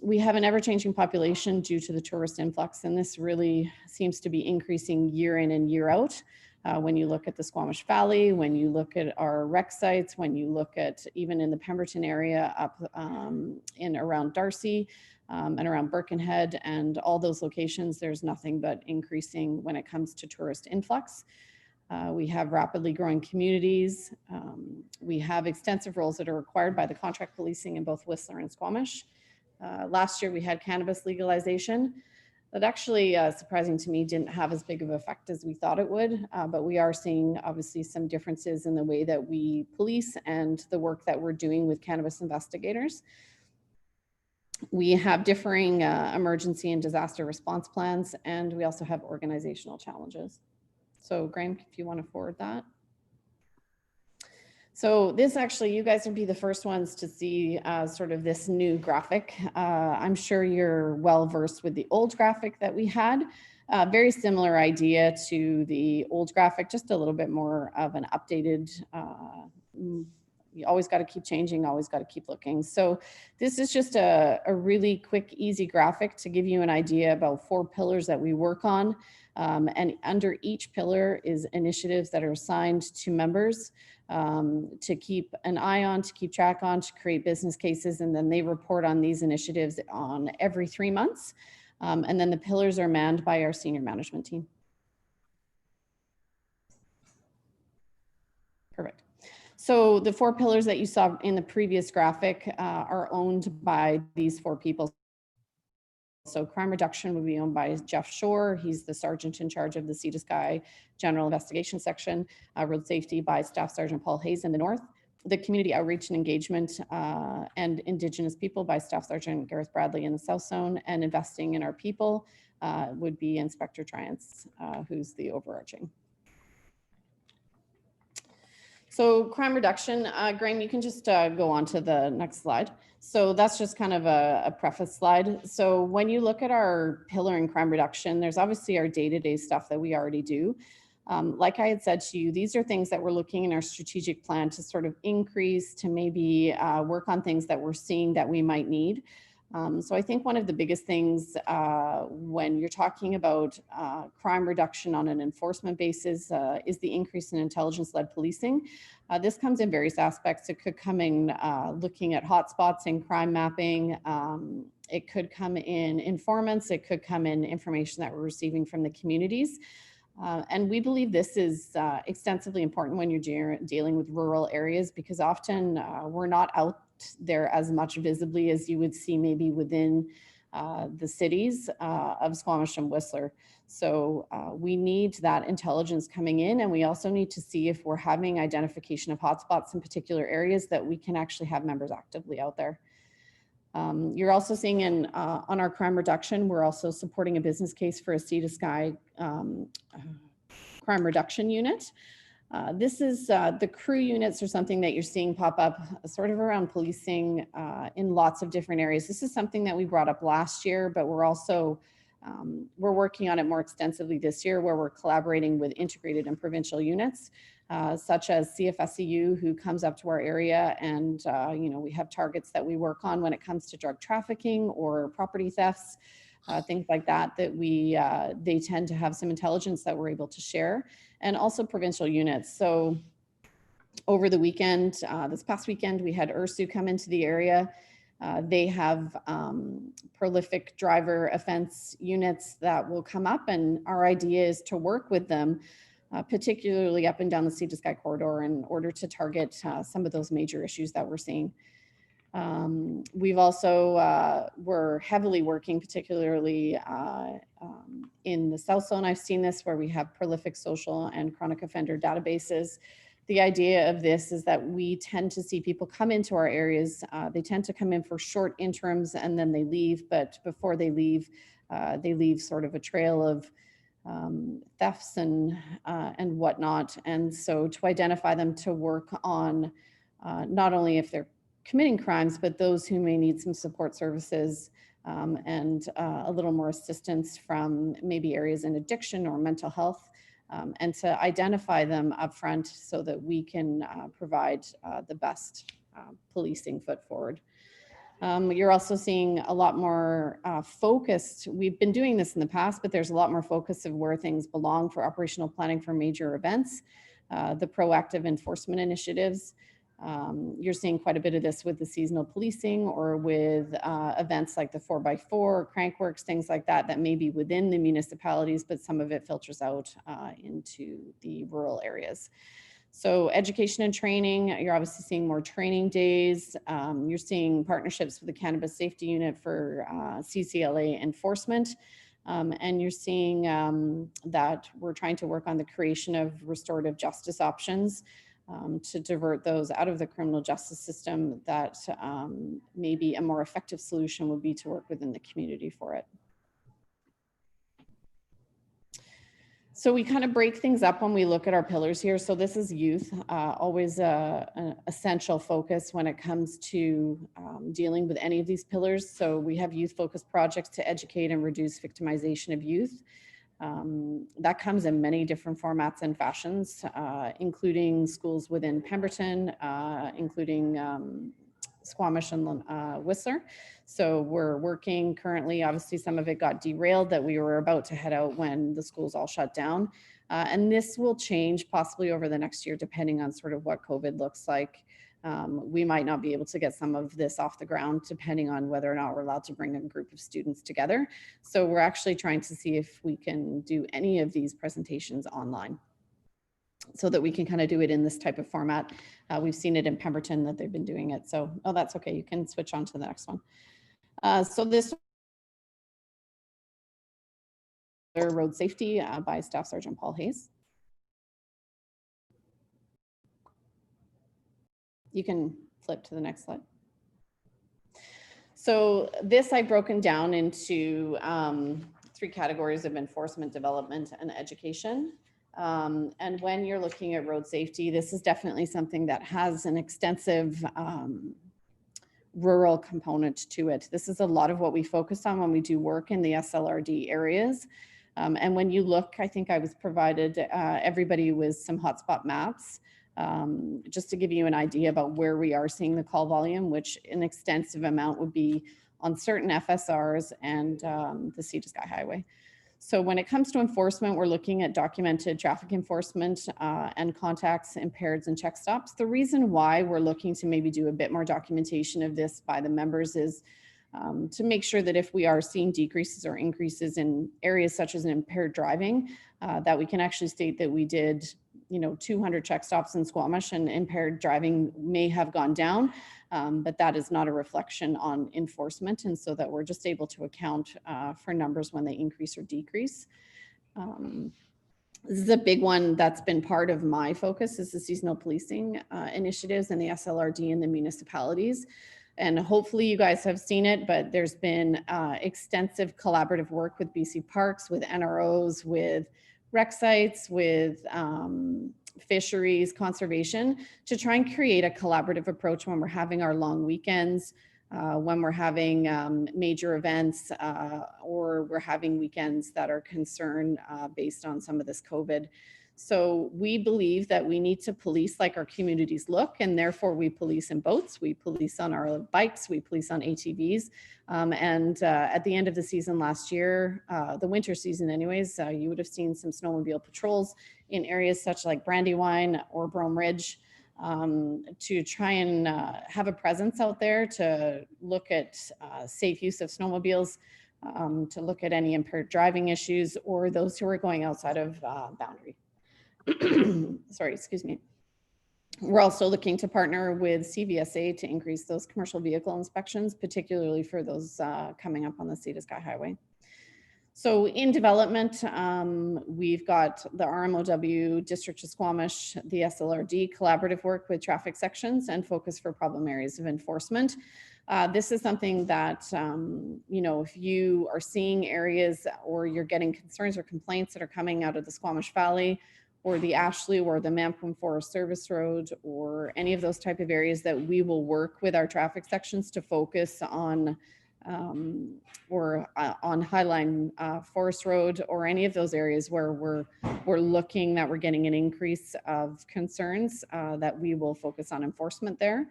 We have an ever-changing population due to the tourist influx, and this really seems to be increasing year in and year out. When you look at the Squamish Valley, when you look at our rec sites, when you look at even in the Pemberton area up in around Darcy and around Birkenhead and all those locations, there's nothing but increasing when it comes to tourist influx. We have rapidly growing communities. We have extensive roles that are required by the contract policing in both Whistler and Squamish. Last year we had cannabis legalization. That actually, surprising to me, didn't have as big of an effect as we thought it would, but we are seeing obviously some differences in the way that we police and the work that we're doing with cannabis investigators. We have differing emergency and disaster response plans, and we also have organizational challenges. So Graham, if you want to forward that. So this actually, you guys would be the first ones to see sort of this new graphic. I'm sure you're well versed with the old graphic that we had. Very similar idea to the old graphic, just a little bit more of an updated, you always got to keep changing, always got to keep looking. So this is just a really quick, easy graphic to give you an idea about 4 pillars that we work on. And under each pillar is initiatives that are assigned to members to keep an eye on, to keep track on, to create business cases, and then they report on these initiatives on every 3 months. And then the pillars are manned by our senior management team. Perfect. So the 4 pillars that you saw in the previous graphic are owned by these 4 people. So crime reduction would be owned by Jeff Shore. He's the sergeant in charge of the Sea to Sky General Investigation Section. Road safety by Staff Sergeant Paul Hayes in the north. The community outreach and engagement and Indigenous people by Staff Sergeant Gareth Bradley in the south zone. And investing in our people would be Inspector Triance, who's the overarching. So crime reduction, Graham, you can just go on to the next slide. So that's just kind of a preface slide. So when you look at our pillar in crime reduction, there's obviously our day-to-day stuff that we already do. Like I had said to you, these are things that we're looking in our strategic plan to sort of increase, to maybe work on things that we're seeing that we might need. So I think one of the biggest things when you're talking about crime reduction on an enforcement basis is the increase in intelligence-led policing. This comes in various aspects. It could come in looking at hotspots and crime mapping. It could come in informants. It could come in information that we're receiving from the communities. And we believe this is extensively important when you're dealing with rural areas, because often we're not out there as much visibly as you would see maybe within the cities of Squamish and Whistler. So we need that intelligence coming in, and we also need to see if we're having identification of hotspots in particular areas that we can actually have members actively out there. You're also seeing in on our crime reduction, we're also supporting a business case for a Sea to Sky crime reduction unit. This is the crew units are something that you're seeing pop up sort of around policing in lots of different areas. This is something that we brought up last year, but we're also we're working on it more extensively this year, where we're collaborating with integrated and provincial units, such as CFSEU, who comes up to our area, and you know, we have targets that we work on when it comes to drug trafficking or property thefts, things like that, that we they tend to have some intelligence that we're able to share, and also provincial units. So over the weekend, this past weekend, we had URSU come into the area. They have prolific driver offense units that will come up, and our idea is to work with them, particularly up and down the Sea to Sky corridor, in order to target some of those major issues that we're seeing. We've also, we're heavily working particularly in the South Zone. I've seen this where we have prolific social and chronic offender databases. The idea of this is that we tend to see people come into our areas. They tend to come in for short interims and then they leave, but before they leave sort of a trail of thefts and whatnot. And so to identify them, to work on not only if they're committing crimes, but those who may need some support services and a little more assistance from maybe areas in addiction or mental health, and to identify them upfront so that we can provide the best policing foot forward. You're also seeing a lot more focused. We've been doing this in the past, but there's a lot more focus of where things belong for operational planning for major events, the proactive enforcement initiatives. You're seeing quite a bit of this with the seasonal policing or with events like the 4x4, Crankworks, things like that, that may be within the municipalities, but some of it filters out into the rural areas. So education and training, you're obviously seeing more training days. You're seeing partnerships with the Cannabis Safety Unit for CCLA enforcement. And you're seeing that we're trying to work on the creation of restorative justice options to divert those out of the criminal justice system, that maybe a more effective solution would be to work within the community for it. So we kind of break things up when we look at our pillars here. So this is youth, always an essential focus when it comes to dealing with any of these pillars. So we have youth focused projects to educate and reduce victimization of youth. That comes in many different formats and fashions, including schools within Pemberton, including Squamish and Whistler. So we're working currently, obviously some of it got derailed, that we were about to head out when the schools all shut down. And this will change possibly over the next year, depending on sort of what COVID looks like. We might not be able to get some of this off the ground, depending on whether or not we're allowed to bring a group of students together. So we're actually trying to see if we can do any of these presentations online, so that we can kind of do it in this type of format. We've seen it in Pemberton that they've been doing it. So, oh, that's okay. You can switch on to the next one. So this road safety by Staff Sergeant Paul Hayes. You can flip to the next slide. So this I've broken down into 3 categories of enforcement, development, and education. And when you're looking at road safety, this is definitely something that has an extensive rural component to it. This is a lot of what we focus on when we do work in the SLRD areas. And when you look, I think I was provided everybody with some hotspot maps, just to give you an idea about where we are seeing the call volume, which an extensive amount would be on certain FSRs and the Sea to Sky Highway. So when it comes to enforcement, we're looking at documented traffic enforcement and contacts, impaireds, and check stops. The reason why we're looking to maybe do a bit more documentation of this by the members is to make sure that if we are seeing decreases or increases in areas such as impaired driving, that we can actually state that we did, 200 check stops in Squamish and impaired driving may have gone down, but that is not a reflection on enforcement. And so that we're just able to account for numbers when they increase or decrease. This is a big one that's been part of my focus, is the seasonal policing initiatives and the SLRD in the municipalities. And hopefully you guys have seen it, but there's been extensive collaborative work with BC Parks, with NROs, with rec sites, with fisheries, conservation, to try and create a collaborative approach when we're having our long weekends, when we're having major events, or we're having weekends that are concerned based on some of this COVID. So we believe that we need to police like our communities look, and therefore we police in boats, we police on our bikes, we police on ATVs. At the end of the season last year, the winter season anyways, you would have seen some snowmobile patrols in areas such like Brandywine or Brome Ridge, to try and have a presence out there to look at safe use of snowmobiles, to look at any impaired driving issues or those who are going outside of boundary. Sorry, excuse me. We're also looking to partner with CVSA to increase those commercial vehicle inspections, particularly for those coming up on the Sea to Sky Highway. So in development, we've got the RMOW, District of Squamish, the SLRD, collaborative work with traffic sections and focus for problem areas of enforcement. This is something that, if you are seeing areas or you're getting concerns or complaints that are coming out of the Squamish Valley or the Ashley or the Mamprim Forest Service Road or any of those type of areas, that we will work with our traffic sections to focus on on Highline Forest Road or any of those areas where we're looking that we're getting an increase of concerns, that we will focus on enforcement there.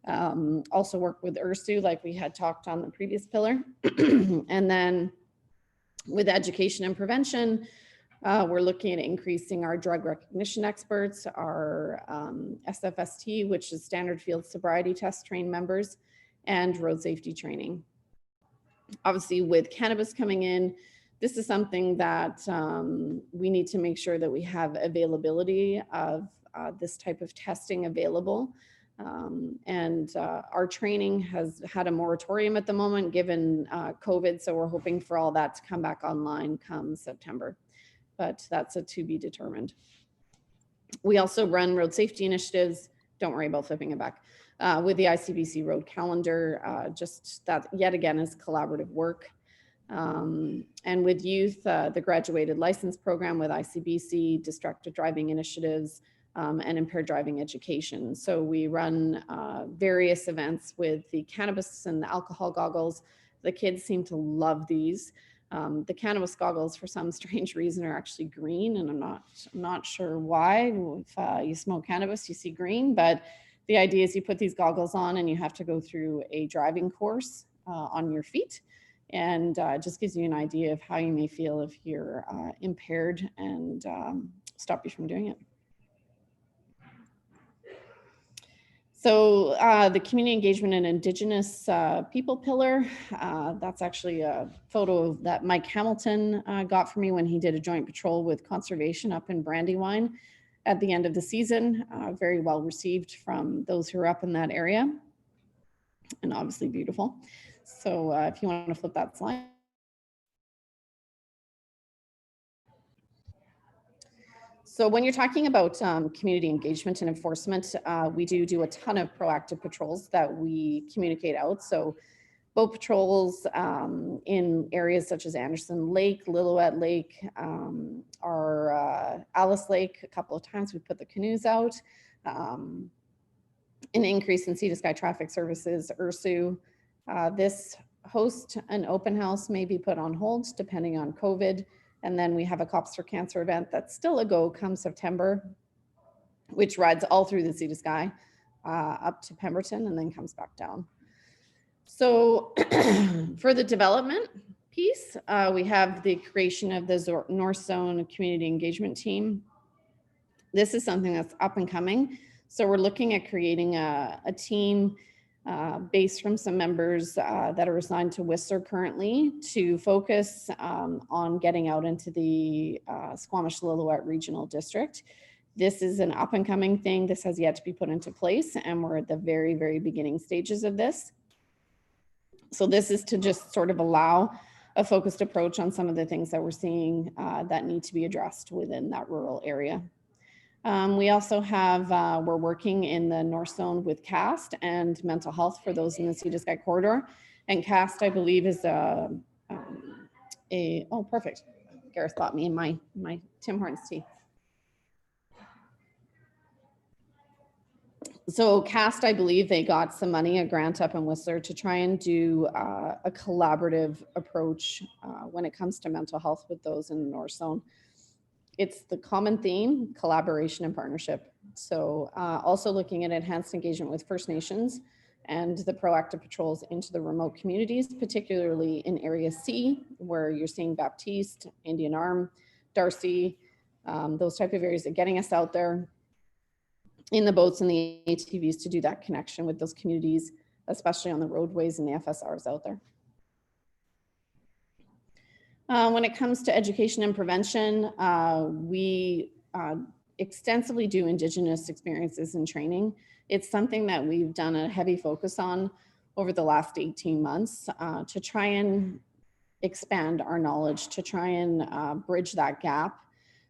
Also work with URSU like we had talked on the previous pillar. And then with education and prevention, we're looking at increasing our drug recognition experts, our SFST, which is standard field sobriety test trained members, and road safety training. Obviously with cannabis coming in, this is something that we need to make sure that we have availability of this type of testing available. Our training has had a moratorium at the moment given COVID, so we're hoping for all that to come back online come September, but that's a to be determined. We also run road safety initiatives. Don't worry about flipping it back. With the ICBC road calendar, just that yet again is collaborative work. And with youth, the graduated license program with ICBC, distracted driving initiatives, and impaired driving education. So we run various events with the cannabis and the alcohol goggles. The kids seem to love these. The cannabis goggles, for some strange reason, are actually green, and I'm not sure why. If you smoke cannabis, you see green, but the idea is you put these goggles on and you have to go through a driving course on your feet, and it just gives you an idea of how you may feel if you're impaired, and stop you from doing it. So the community engagement and Indigenous people pillar, that's actually a photo that Mike Hamilton got for me when he did a joint patrol with conservation up in Brandywine at the end of the season. Very well received from those who are up in that area, and obviously beautiful. So if you want to flip that slide. So when you're talking about community engagement and enforcement, we do a ton of proactive patrols that we communicate out. So boat patrols in areas such as Anderson Lake, Lillooet Lake, our Alice Lake. A couple of times we put the canoes out. An increase in sea to sky traffic services, URSU. This host an open house may be put on hold depending on COVID. And then we have a Cops for Cancer event that's still a go come September, which rides all through the sea to sky up to Pemberton and then comes back down. So for the development piece, we have the creation of the North Zone Community Engagement Team. This is something that's up and coming. So we're looking at creating a team based from some members that are assigned to Whistler currently to focus on getting out into the Squamish-Lillooet Regional District. This is an up and coming thing. This has yet to be put into place, and we're at the very, very beginning stages of this. So this is to just sort of allow a focused approach on some of the things that we're seeing that need to be addressed within that rural area. We also have, we're working in the North Zone with CAST and mental health for those in the Sea to Sky corridor. And CAST, I believe, is oh, perfect. Gareth bought me in my Tim Hortons tea. So CAST, I believe they got some money, a grant up in Whistler to try and do a collaborative approach when it comes to mental health with those in the North Zone. It's the common theme, collaboration and partnership. So also looking at enhanced engagement with First Nations and the proactive patrols into the remote communities, particularly in Area C, where you're seeing Baptiste, Indian Arm, Darcy, those type of areas, getting us out there in the boats and the ATVs to do that connection with those communities, especially on the roadways and the FSRs out there. When it comes to education and prevention, we extensively do Indigenous experiences and training. It's something that we've done a heavy focus on over the last 18 months to try and expand our knowledge, to try and bridge that gap,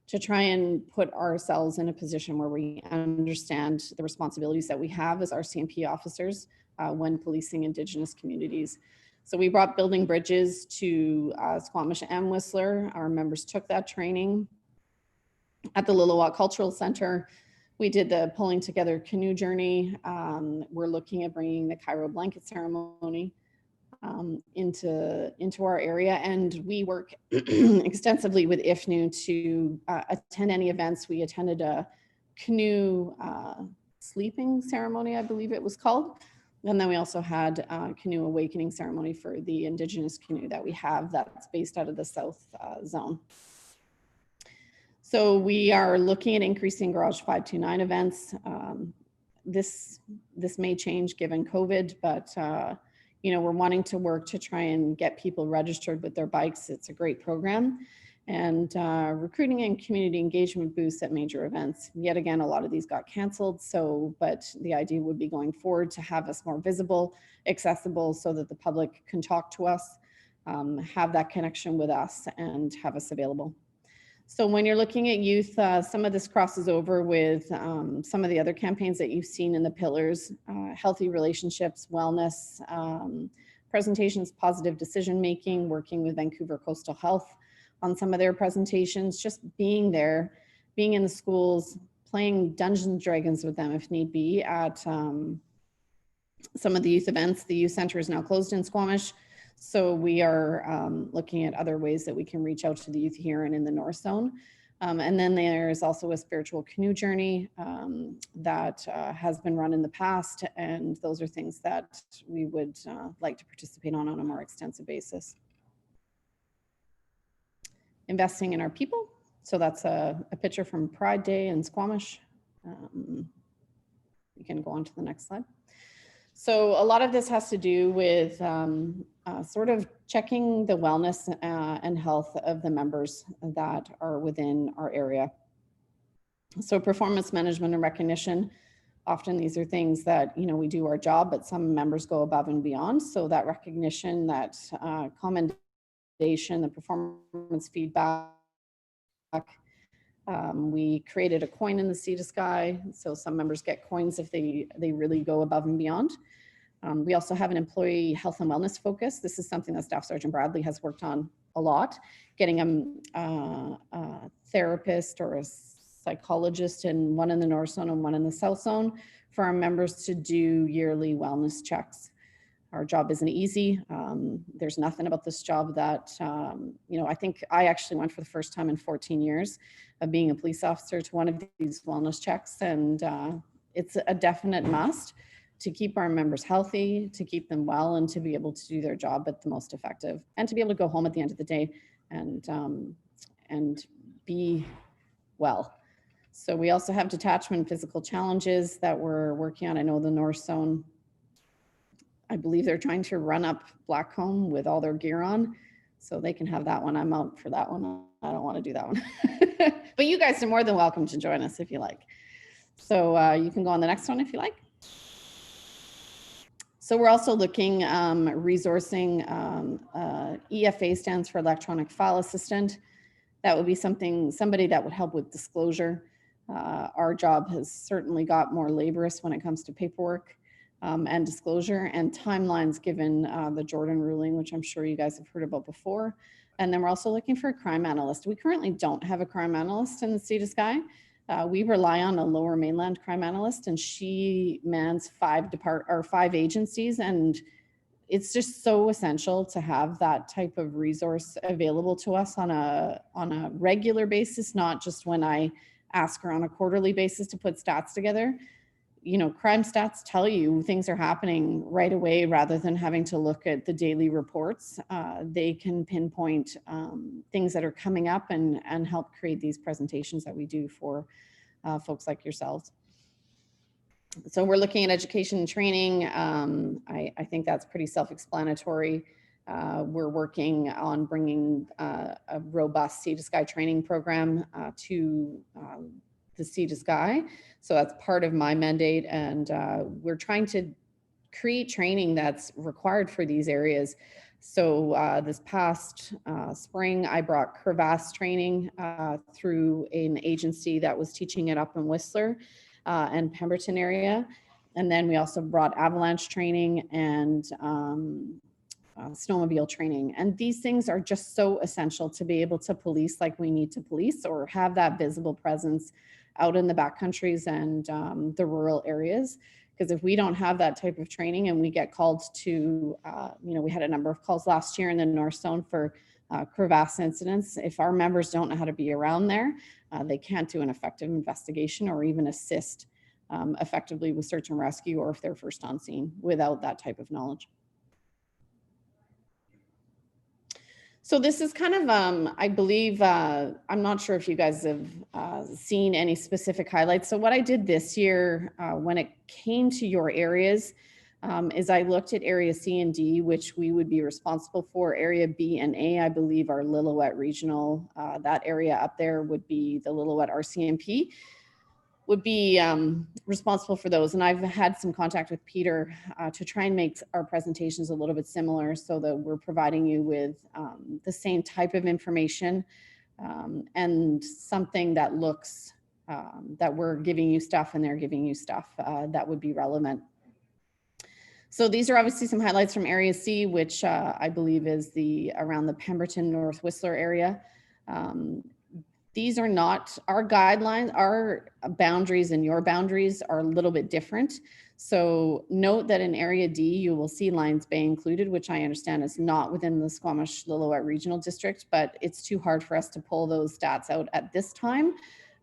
to try and put ourselves in a position where we understand the responsibilities that we have as RCMP officers when policing Indigenous communities. So we brought building bridges to Squamish and Whistler. Our members took that training. At the Lillooet Cultural Center, we did the pulling together canoe journey. We're looking at bringing the Cairo blanket ceremony into our area, and we work extensively with IFNU to attend any events. We attended a canoe sleeping ceremony, I believe it was called. And then we also had a canoe awakening ceremony for the Indigenous canoe that we have that's based out of the South Zone. So we are looking at increasing Garage 529 events. This may change given COVID, but you know, we're wanting to work to try and get people registered with their bikes. It's a great program. And recruiting and community engagement booths at major events. Yet again, a lot of these got canceled. So, but the idea would be going forward to have us more visible, accessible, so that the public can talk to us, have that connection with us, and have us available. So when you're looking at youth, some of this crosses over with some of the other campaigns that you've seen in the pillars, healthy relationships, wellness, presentations, positive decision-making, working with Vancouver Coastal Health on some of their presentations, just being there, being in the schools, playing Dungeons and Dragons with them if need be at some of the youth events. The youth center is now closed in Squamish. So we are looking at other ways that we can reach out to the youth here and in the North Zone. And then there's also a spiritual canoe journey that has been run in the past. And those are things that we would like to participate on a more extensive basis. Investing in our people. So that's a picture from Pride Day in Squamish. You can go on to the next slide. So a lot of this has to do with sort of checking the wellness and health of the members that are within our area. So performance management and recognition, often these are things that, you know, we do our job, but some members go above and beyond. So that recognition, that commendation, the performance feedback. We created a coin in the Sea to Sky. So some members get coins if they really go above and beyond. We also have an employee health and wellness focus. This is something that Staff Sergeant Bradley has worked on a lot, getting a therapist or a psychologist, and one in the North Zone and one in the South Zone, for our members to do yearly wellness checks. Our job isn't easy. There's nothing about this job that, I think I actually went for the first time in 14 years of being a police officer to one of these wellness checks. And it's a definite must to keep our members healthy, to keep them well, and to be able to do their job at the most effective, and to be able to go home at the end of the day and be well. So we also have detachment physical challenges that we're working on. I know the North Zone, I believe they're trying to run up Blackcomb with all their gear on, so they can have that one. I'm out for that one. I don't want to do that one. But you guys are more than welcome to join us if you like. So you can go on the next one if you like. So we're also looking, resourcing, EFA stands for Electronic File Assistant. That would be somebody that would help with disclosure. Our job has certainly got more laborious when it comes to paperwork and disclosure and timelines, given the Jordan ruling, which I'm sure you guys have heard about before. And then we're also looking for a crime analyst. We currently don't have a crime analyst in the State of Skye. We rely on a Lower Mainland crime analyst, and she mans 5 agencies, and it's just so essential to have that type of resource available to us on a regular basis, not just when I ask her on a quarterly basis to put stats together. You know, crime stats tell you things are happening right away rather than having to look at the daily reports. They can pinpoint things that are coming up and help create these presentations that we do for folks like yourselves. So we're looking at education and training. I think that's pretty self-explanatory. We're working on bringing a robust Sea to Sky training program to the Sea to Sky. So that's part of my mandate, and we're trying to create training that's required for these areas. So this past spring, I brought crevasse training through an agency that was teaching it up in Whistler and Pemberton area. And then we also brought avalanche training and snowmobile training. And these things are just so essential to be able to police like we need to police, or have that visible presence out in the backcountries and the rural areas. Because if we don't have that type of training and we get called to, we had a number of calls last year in the North Zone for crevasse incidents. If our members don't know how to be around there, they can't do an effective investigation or even assist effectively with search and rescue, or if they're first on scene, without that type of knowledge. So this is kind of, I believe, I'm not sure if you guys have seen any specific highlights. So what I did this year when it came to your areas is I looked at area C and D, which we would be responsible for. Area B and A, I believe, are Lillooet Regional. That area up there would be the Lillooet RCMP, would be responsible for those. And I've had some contact with Peter to try and make our presentations a little bit similar, so that we're providing you with the same type of information and something that looks that we're giving you stuff and they're giving you stuff that would be relevant. So these are obviously some highlights from Area C, which I believe is around the Pemberton, North Whistler area. These are not our guidelines. Our boundaries and your boundaries are a little bit different. So note that in Area D, you will see Lions Bay included, which I understand is not within the Squamish-Lillooet Regional District, but it's too hard for us to pull those stats out at this time.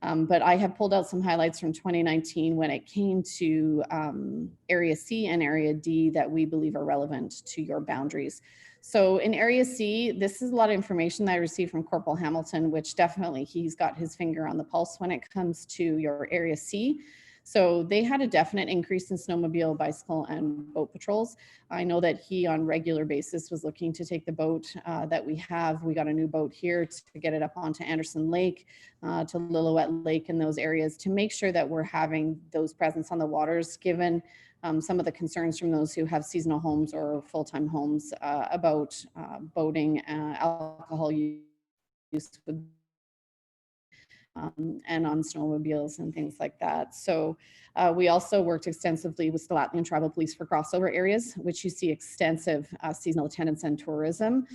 But I have pulled out some highlights from 2019 when it came to Area C and Area D that we believe are relevant to your boundaries. So in Area C, this is a lot of information that I received from Corporal Hamilton, which definitely he's got his finger on the pulse when it comes to your Area C. So they had a definite increase in snowmobile, bicycle, and boat patrols. I know that he on regular basis was looking to take the boat that we have. We got a new boat here to get it up onto Anderson Lake, to Lillooet Lake, and those areas, to make sure that we're having those presence on the waters, given some of the concerns from those who have seasonal homes or full-time homes about boating, alcohol use with and on snowmobiles and things like that. So we also worked extensively with Statlatlian Tribal Police for crossover areas, which you see extensive seasonal attendance and tourism.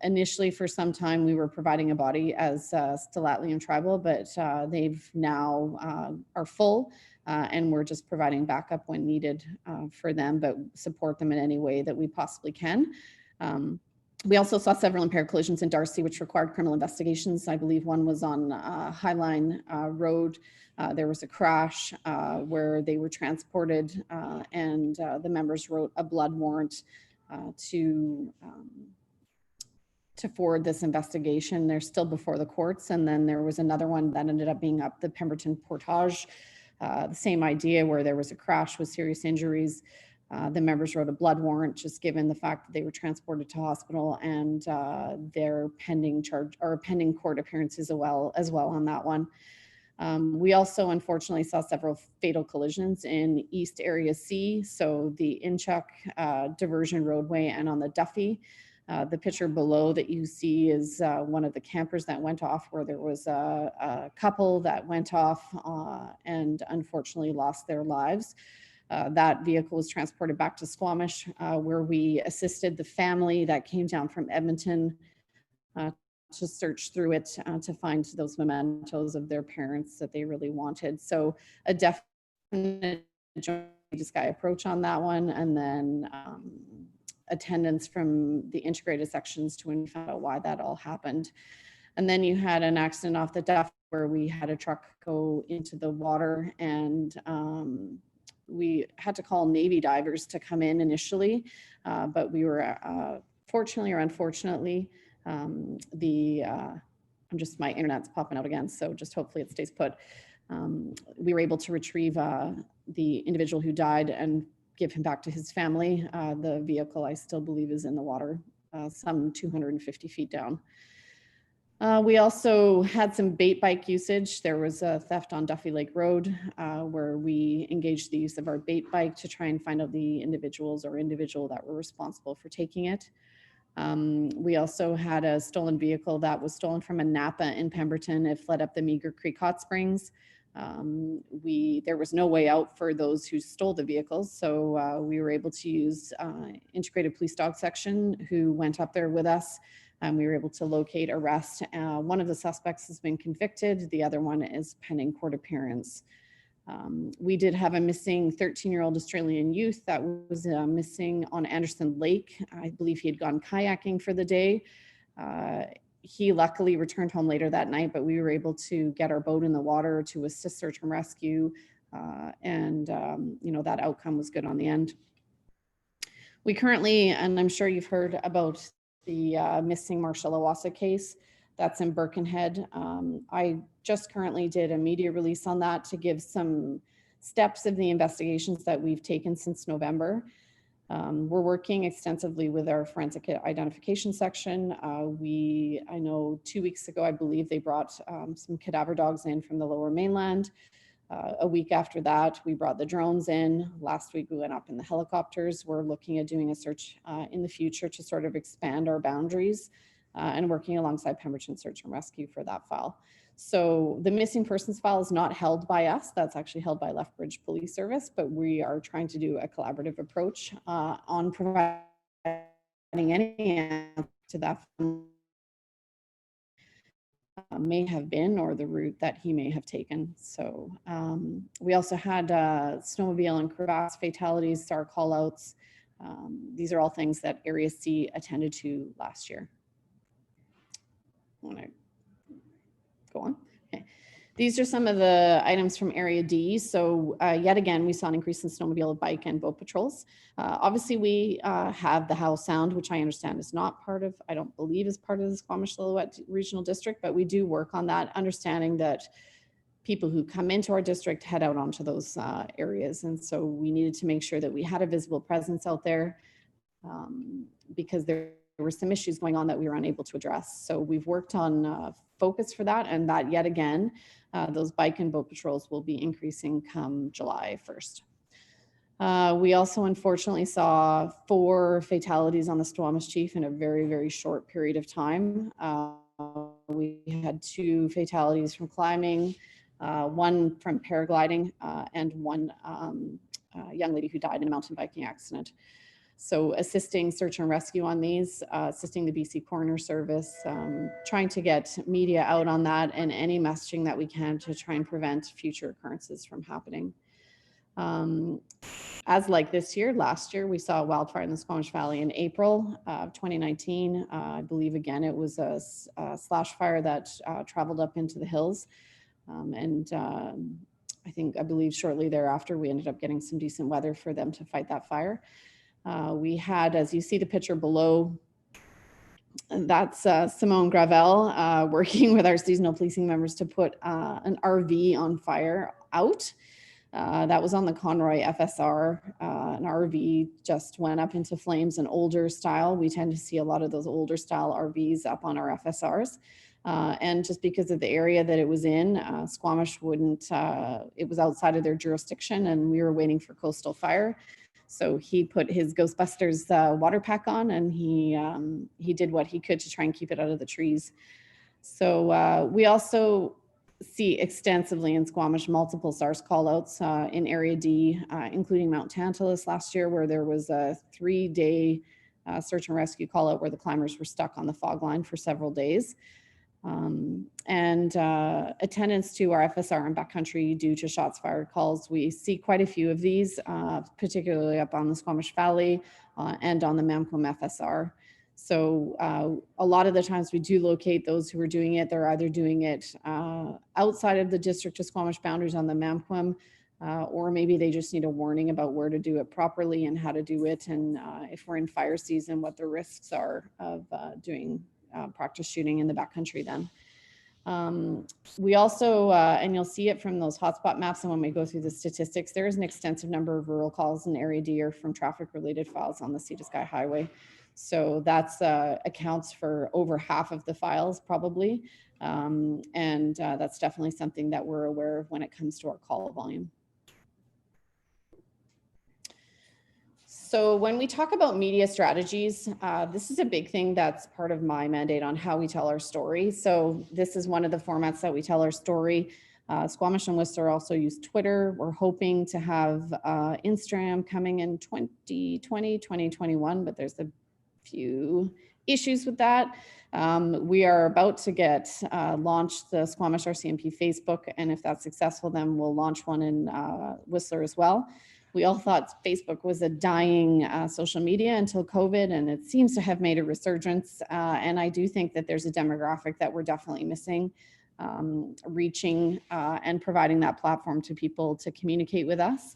Initially, for some time, we were providing a body as Statlatlian Tribal, but they've now are full, and we're just providing backup when needed for them, but support them in any way that we possibly can. We also saw several impaired collisions in Darcy, which required criminal investigations. I believe one was on Highline Road. There was a crash where they were transported, and the members wrote a blood warrant to forward this investigation. They're still before the courts. And then there was another one that ended up being up the Pemberton Portage. The same idea, where there was a crash with serious injuries. The members wrote a blood warrant, just given the fact that they were transported to hospital, and their pending court appearances as well on that one. We also unfortunately saw several fatal collisions in East Area C, so the Inchuck diversion roadway and on the Duffy. The picture below that you see is one of the campers that went off, where there was a couple that went off and unfortunately lost their lives. That vehicle was transported back to Squamish, where we assisted the family that came down from Edmonton to search through it to find those mementos of their parents that they really wanted. So a definite joint sky approach on that one, and then attendance from the integrated sections to find out why that all happened. And then you had an accident off the Duff where we had a truck go into the water, and we had to call Navy divers to come in initially, but we were fortunately or unfortunately, my internet's popping out again, so just hopefully it stays put. We were able to retrieve the individual who died and give him back to his family. The vehicle, I still believe, is in the water, some 250 feet down. We also had some bait bike usage. There was a theft on Duffy Lake Road where we engaged the use of our bait bike to try and find out the individual that were responsible for taking it. We also had a stolen vehicle that was stolen from a Napa in Pemberton. It fled up the Meager Creek Hot Springs. There was no way out for those who stole the vehicles, so we were able to use integrated police dog section, who went up there with us, and we were able to locate, arrest. One of the suspects has been convicted. The other one is pending court appearance. We did have a missing 13-year-old Australian youth that was missing on Anderson Lake. I believe he had gone kayaking for the day. He luckily returned home later that night, but we were able to get our boat in the water to assist search and rescue. That outcome was good on the end. We currently, and I'm sure you've heard about the missing Marshall Awasa case that's in Birkenhead. I just currently did a media release on that to give some steps of the investigations that we've taken since November. We're working extensively with our forensic identification section. I know 2 weeks ago, I believe they brought some cadaver dogs in from the Lower Mainland. A week after that, we brought the drones in. Last week, we went up in the helicopters. We're looking at doing a search in the future to sort of expand our boundaries and working alongside Pemberton Search and Rescue for that file. So the missing persons file is not held by us. That's actually held by Lethbridge Police Service, but we are trying to do a collaborative approach on providing any answer to that may have been, or the route that he may have taken. So we also had snowmobile and crevasse fatalities, SAR callouts. These are all things that Area C attended to last year. I want to go on. Okay. These are some of the items from Area D. So yet again, we saw an increase in snowmobile, bike, and boat patrols. Obviously, we have the Howe Sound, which I understand is not part of, I don't believe is part of the Squamish-Lillooet Regional District, but we do work on that, understanding that people who come into our district head out onto those areas. And so we needed to make sure that we had a visible presence out there because there were some issues going on that we were unable to address. So we've worked on focus for that, and that yet again, those bike and boat patrols will be increasing come July 1st. We also unfortunately saw 4 fatalities on the Squamish Chief in a very, very short period of time. we had 2 fatalities from climbing, 1 from paragliding, and 1 young lady who died in a mountain biking accident. So assisting search and rescue on these, assisting the BC Coroner Service, trying to get media out on that and any messaging that we can to try and prevent future occurrences from happening. As like this year, last year, we saw a wildfire in the Squamish Valley in April of 2019. I believe, again, it was a slash fire that traveled up into the hills. I believe shortly thereafter, we ended up getting some decent weather for them to fight that fire. We had, as you see the picture below, that's Simone Gravel working with our seasonal policing members to put an RV on fire out. That was on the Conroy FSR. An RV just went up into flames, an older style. We tend to see a lot of those older style RVs up on our FSRs. And just because of the area that it was in, Squamish wouldn't, it was outside of their jurisdiction and we were waiting for coastal fire. So he put his Ghostbusters water pack on and he did what he could to try and keep it out of the trees. So we also see extensively in Squamish multiple SARS callouts in Area D, including Mount Tantalus last year, where there was a 3-day search and rescue callout where the climbers were stuck on the fog line for several days. Attendance to our FSR and backcountry due to shots fired calls. We see quite a few of these, particularly up on the Squamish Valley and on the Mamquam FSR. So a lot of the times we do locate those who are doing it. They're either doing it outside of the district to Squamish boundaries on the Mamquam, or maybe they just need a warning about where to do it properly and how to do it. And if we're in fire season, what the risks are of doing practice shooting in the backcountry then. We also, and you'll see it from those hotspot maps and when we go through the statistics, there is an extensive number of rural calls in Area D or from traffic related files on the Sea to Sky Highway. So that's accounts for over half of the files probably. That's definitely something that we're aware of when it comes to our call volume. So when we talk about media strategies, this is a big thing that's part of my mandate on how we tell our story. So this is one of the formats that we tell our story. Squamish and Whistler also use Twitter. We're hoping to have Instagram coming in 2020, 2021, but there's a few issues with that. We are about to get launched the Squamish RCMP Facebook, and if that's successful, then we'll launch one in Whistler as well. We all thought Facebook was a dying social media until COVID, and it seems to have made a resurgence. And I do think that there's a demographic that we're definitely missing, reaching and providing that platform to people to communicate with us.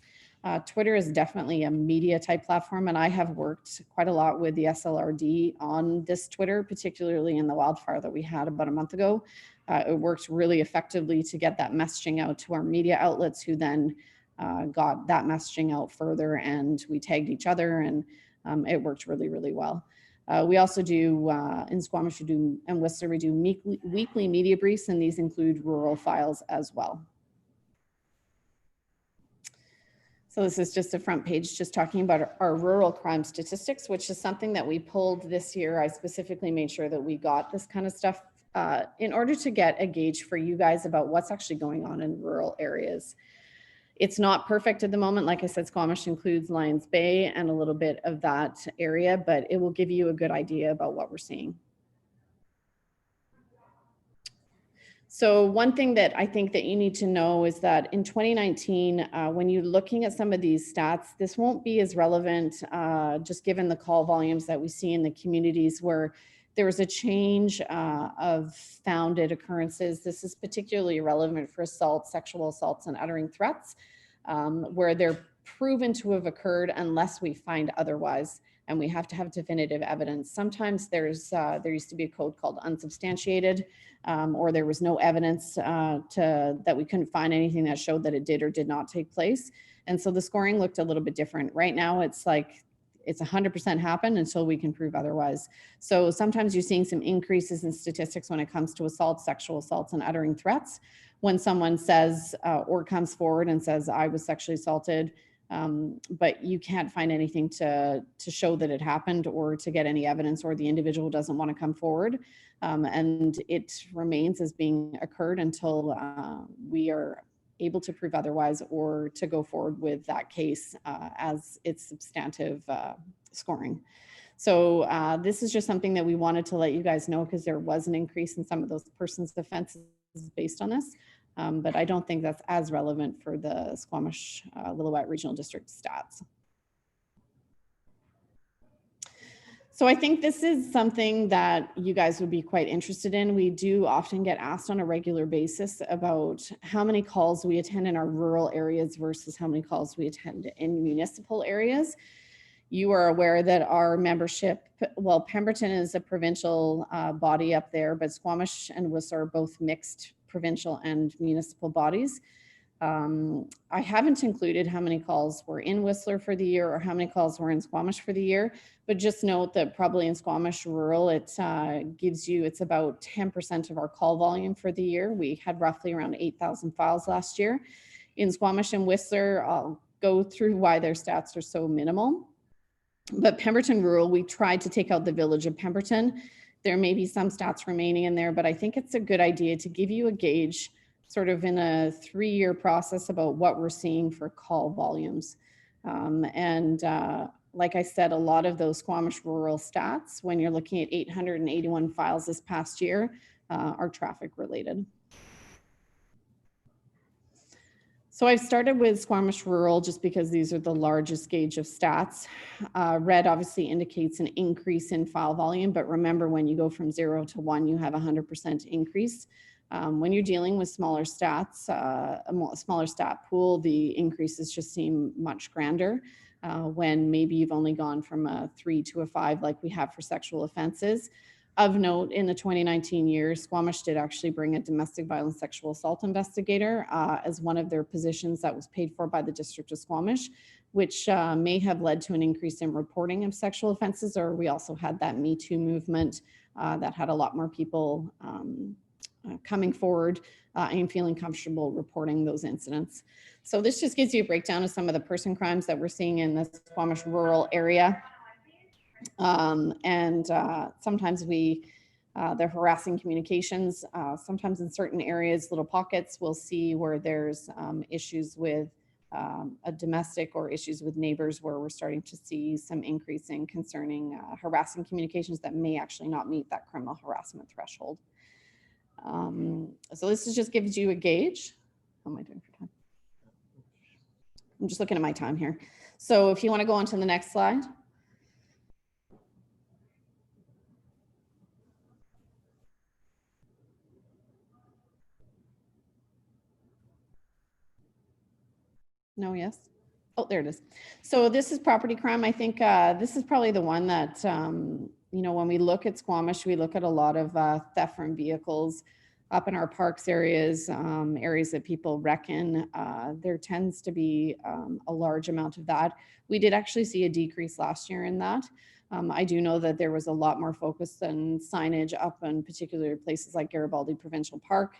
Twitter is definitely a media type platform, and I have worked quite a lot with the SLRD on this Twitter, particularly in the wildfire that we had about a month ago. It worked really effectively to get that messaging out to our media outlets, who then got that messaging out further, and we tagged each other, and it worked really, really well. We also do, in Squamish and Whistler, we do weekly media briefs, and these include rural files as well. So this is just a front page just talking about our rural crime statistics, which is something that we pulled this year. I specifically made sure that we got this kind of stuff in order to get a gauge for you guys about what's actually going on in rural areas. It's not perfect at the moment. Like I said, Squamish includes Lions Bay and a little bit of that area, but it will give you a good idea about what we're seeing. So one thing that I think that you need to know is that in 2019, when you're looking at some of these stats, this won't be as relevant just given the call volumes that we see in the communities where there was a change of founded occurrences. This is particularly relevant for assault, sexual assaults, and uttering threats, where they're proven to have occurred unless we find otherwise, and we have to have definitive evidence. Sometimes there used to be a code called unsubstantiated, or there was no evidence that we couldn't find anything that showed that it did or did not take place. And so the scoring looked a little bit different. Right now, it's like, it's 100% happened until we can prove otherwise. So sometimes you're seeing some increases in statistics when it comes to assault, sexual assaults, and uttering threats. When someone says or comes forward and says, I was sexually assaulted, but you can't find anything to show that it happened or to get any evidence, or the individual doesn't want to come forward. And it remains as being occurred until we are able to prove otherwise, or to go forward with that case as its substantive scoring. So this is just something that we wanted to let you guys know, because there was an increase in some of those persons' offenses based on this. But I don't think that's as relevant for the Squamish-Lillooet Regional District stats. So I think this is something that you guys would be quite interested in. We do often get asked on a regular basis about how many calls we attend in our rural areas versus how many calls we attend in municipal areas. You are aware that our membership, well, Pemberton is a provincial body up there, but Squamish and Whistler are both mixed provincial and municipal bodies. I haven't included how many calls were in Whistler for the year or how many calls were in Squamish for the year, but just note that probably in Squamish rural, it gives you, it's about 10% of our call volume for the year. We had roughly around 8,000 files last year. In Squamish and Whistler, I'll go through why their stats are so minimal. But Pemberton rural, we tried to take out the village of Pemberton. There may be some stats remaining in there, but I think it's a good idea to give you a gauge sort of in a 3-year process about what we're seeing for call volumes. Like I said, a lot of those Squamish rural stats, when you're looking at 881 files this past year, are traffic related. So I've started with Squamish rural just because these are the largest gauge of stats. Red obviously indicates an increase in file volume, but remember, when you go from 0 to 1, you have a 100% increase. When you're dealing with smaller stats, a smaller stat pool, the increases just seem much grander. When maybe you've only gone from a 3 to a 5 like we have for sexual offenses. Of note, in the 2019 year, Squamish did actually bring a domestic violence sexual assault investigator as one of their positions that was paid for by the District of Squamish, which may have led to an increase in reporting of sexual offenses, or we also had that Me Too movement that had a lot more people coming forward and feeling comfortable reporting those incidents. So this just gives you a breakdown of some of the person crimes that we're seeing in the Squamish rural area. Sometimes they're harassing communications. Sometimes in certain areas, little pockets, we'll see where there's issues with a domestic or issues with neighbors, where we're starting to see some increasing concerning harassing communications that may actually not meet that criminal harassment threshold. So this just gives you a gauge. How am I doing for time? I'm just looking at my time here. So if you want to go on to the next slide. No, yes. Oh, there it is. So this is property crime. I think this is probably the one that, you know, when we look at Squamish, we look at a lot of theft from vehicles up in our parks areas, areas that people reckon. There tends to be a large amount of that. We did actually see a decrease last year in that. I do know that there was a lot more focus and signage up in particular places like Garibaldi Provincial Park,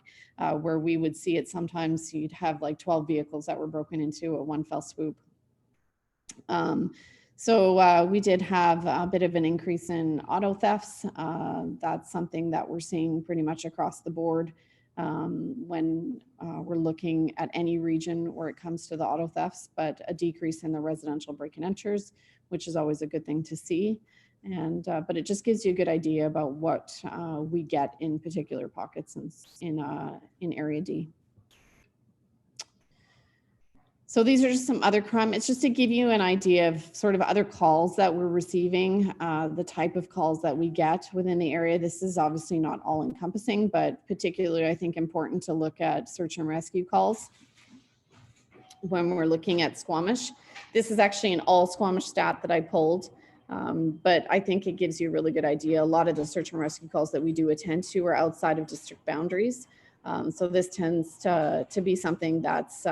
where we would see it sometimes. You'd have like 12 vehicles that were broken into at one fell swoop. So we did have a bit of an increase in auto thefts. That's something that we're seeing pretty much across the board when we're looking at any region where it comes to the auto thefts, but a decrease in the residential break and enters, which is always a good thing to see. And but it just gives you a good idea about what we get in particular pockets in Area D. So these are just some other crime. It's just to give you an idea of sort of other calls that we're receiving, the type of calls that we get within the area. This is obviously not all encompassing, but particularly I think important to look at search and rescue calls when we're looking at Squamish. This is actually an all Squamish stat that I pulled, but I think it gives you a really good idea. A lot of the search and rescue calls that we do attend to are outside of district boundaries. So this tends to be something that's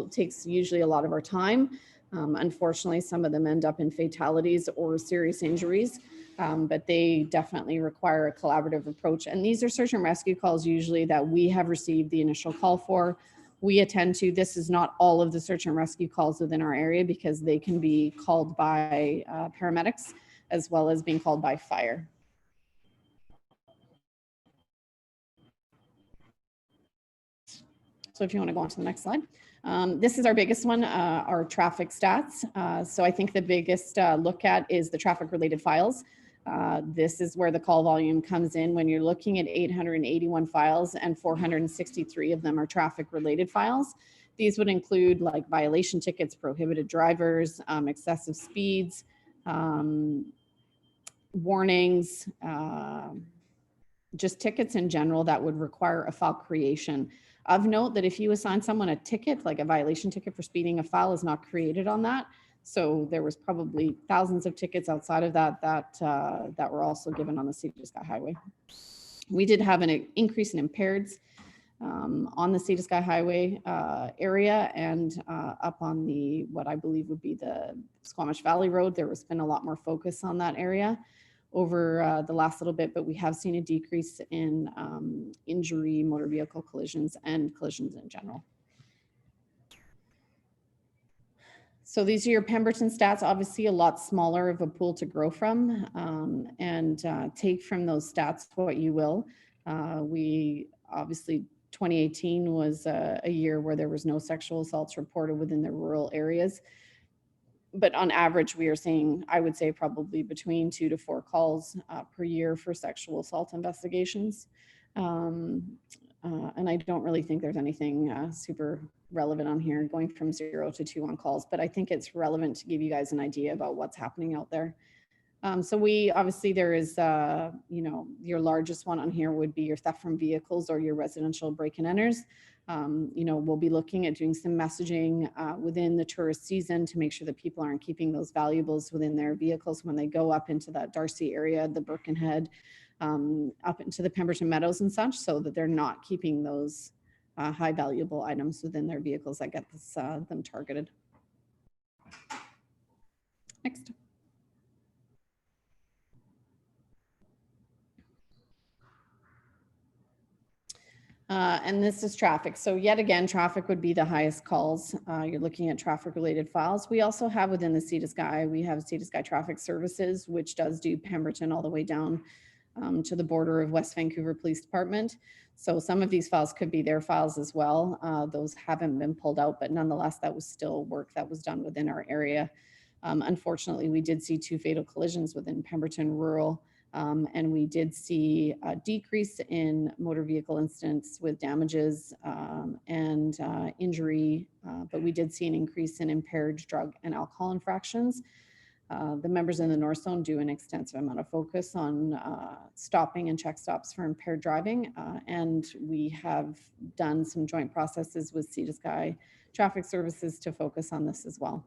takes usually a lot of our time. Unfortunately, some of them end up in fatalities or serious injuries, but they definitely require a collaborative approach. And these are search and rescue calls usually that we have received the initial call for, we attend to. This is not all of the search and rescue calls within our area because they can be called by paramedics as well as being called by fire. So if you want to go on to the next slide. This is our biggest one, our traffic stats. So I think the biggest look at is the traffic related files. This is where the call volume comes in when you're looking at 881 files and 463 of them are traffic related files. These would include like violation tickets, prohibited drivers, excessive speeds, warnings, just tickets in general that would require a file creation. Of note that if you assign someone a ticket, like a violation ticket for speeding, a file is not created on that. So there was probably thousands of tickets outside of that that were also given on the Sea to Sky Highway. We did have an increase in impaireds on the Sea to Sky Highway area and up on the what I believe would be the Squamish Valley Road. There has been a lot more focus on that area over the last little bit, but we have seen a decrease in injury, motor vehicle collisions, and collisions in general. So these are your Pemberton stats, obviously a lot smaller of a pool to grow from, and take from those stats what you will. We obviously 2018 was a year where there was no sexual assaults reported within the rural areas. But on average, we are seeing, I would say, probably between 2 to 4 calls per year for sexual assault investigations. And I don't really think there's anything super relevant on here going from 0 to 2 on calls, but I think it's relevant to give you guys an idea about what's happening out there. So we obviously there is, you know, your largest one on here would be your theft from vehicles or your residential break-and enters. You know, we'll be looking at doing some messaging within the tourist season to make sure that people aren't keeping those valuables within their vehicles when they go up into that Darcy area, the Birkenhead, up into the Pemberton Meadows and such, so that they're not keeping those high valuable items within their vehicles that get this, them targeted. Next. And this is traffic. So yet again, traffic would be the highest calls. You're looking at traffic related files. We also have within the Sea to Sky, we have Sea to Sky Traffic Services, which does do Pemberton all the way down to the border of West Vancouver Police Department. So some of these files could be their files as well. Those haven't been pulled out, but nonetheless, that was still work that was done within our area. Unfortunately, we did see 2 fatal collisions within Pemberton Rural. And we did see a decrease in motor vehicle incidents with damages and injury, but we did see an increase in impaired drug and alcohol infractions. The members in the North Zone do an extensive amount of focus on stopping and check stops for impaired driving. And we have done some joint processes with Sea to Sky Traffic Services to focus on this as well.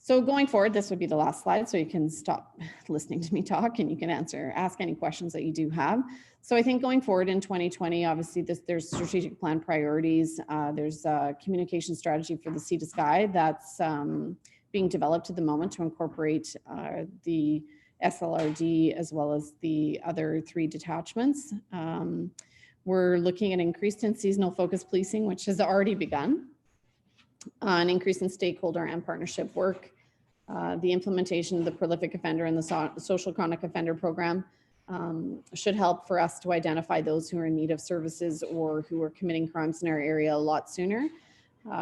So going forward, this would be the last slide, so you can stop listening to me talk and you can ask any questions that you do have. So I think going forward in 2020, obviously there's strategic plan priorities. There's a communication strategy for the Sea to Sky that's being developed at the moment to incorporate the SLRD as well as the other 3 detachments. We're looking at increased and seasonal focus policing, which has already begun. An increase in stakeholder and partnership work, the implementation of the prolific offender and the social chronic offender program should help for us to identify those who are in need of services or who are committing crimes in our area a lot sooner.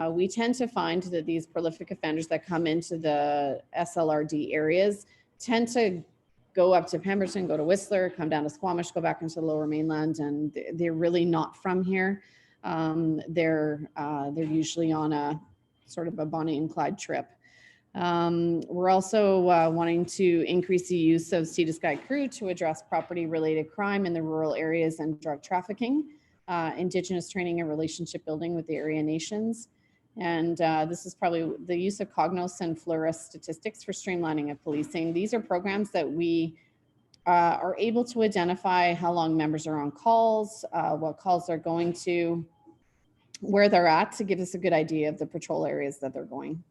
We tend to find that these prolific offenders that come into the SLRD areas tend to go up to Pemberton, go to Whistler, come down to Squamish, go back into the Lower Mainland, and they're really not from here. They're usually on a sort of a Bonnie and Clyde trip. We're also wanting to increase the use of Sea to Sky crew to address property related crime in the rural areas and drug trafficking, Indigenous training and relationship building with the area nations. And this is probably the use of Cognos and Flores statistics for streamlining of policing. These are programs that we are able to identify how long members are on calls, what calls they're going to, where they're at, to give us a good idea of the patrol areas that they're going.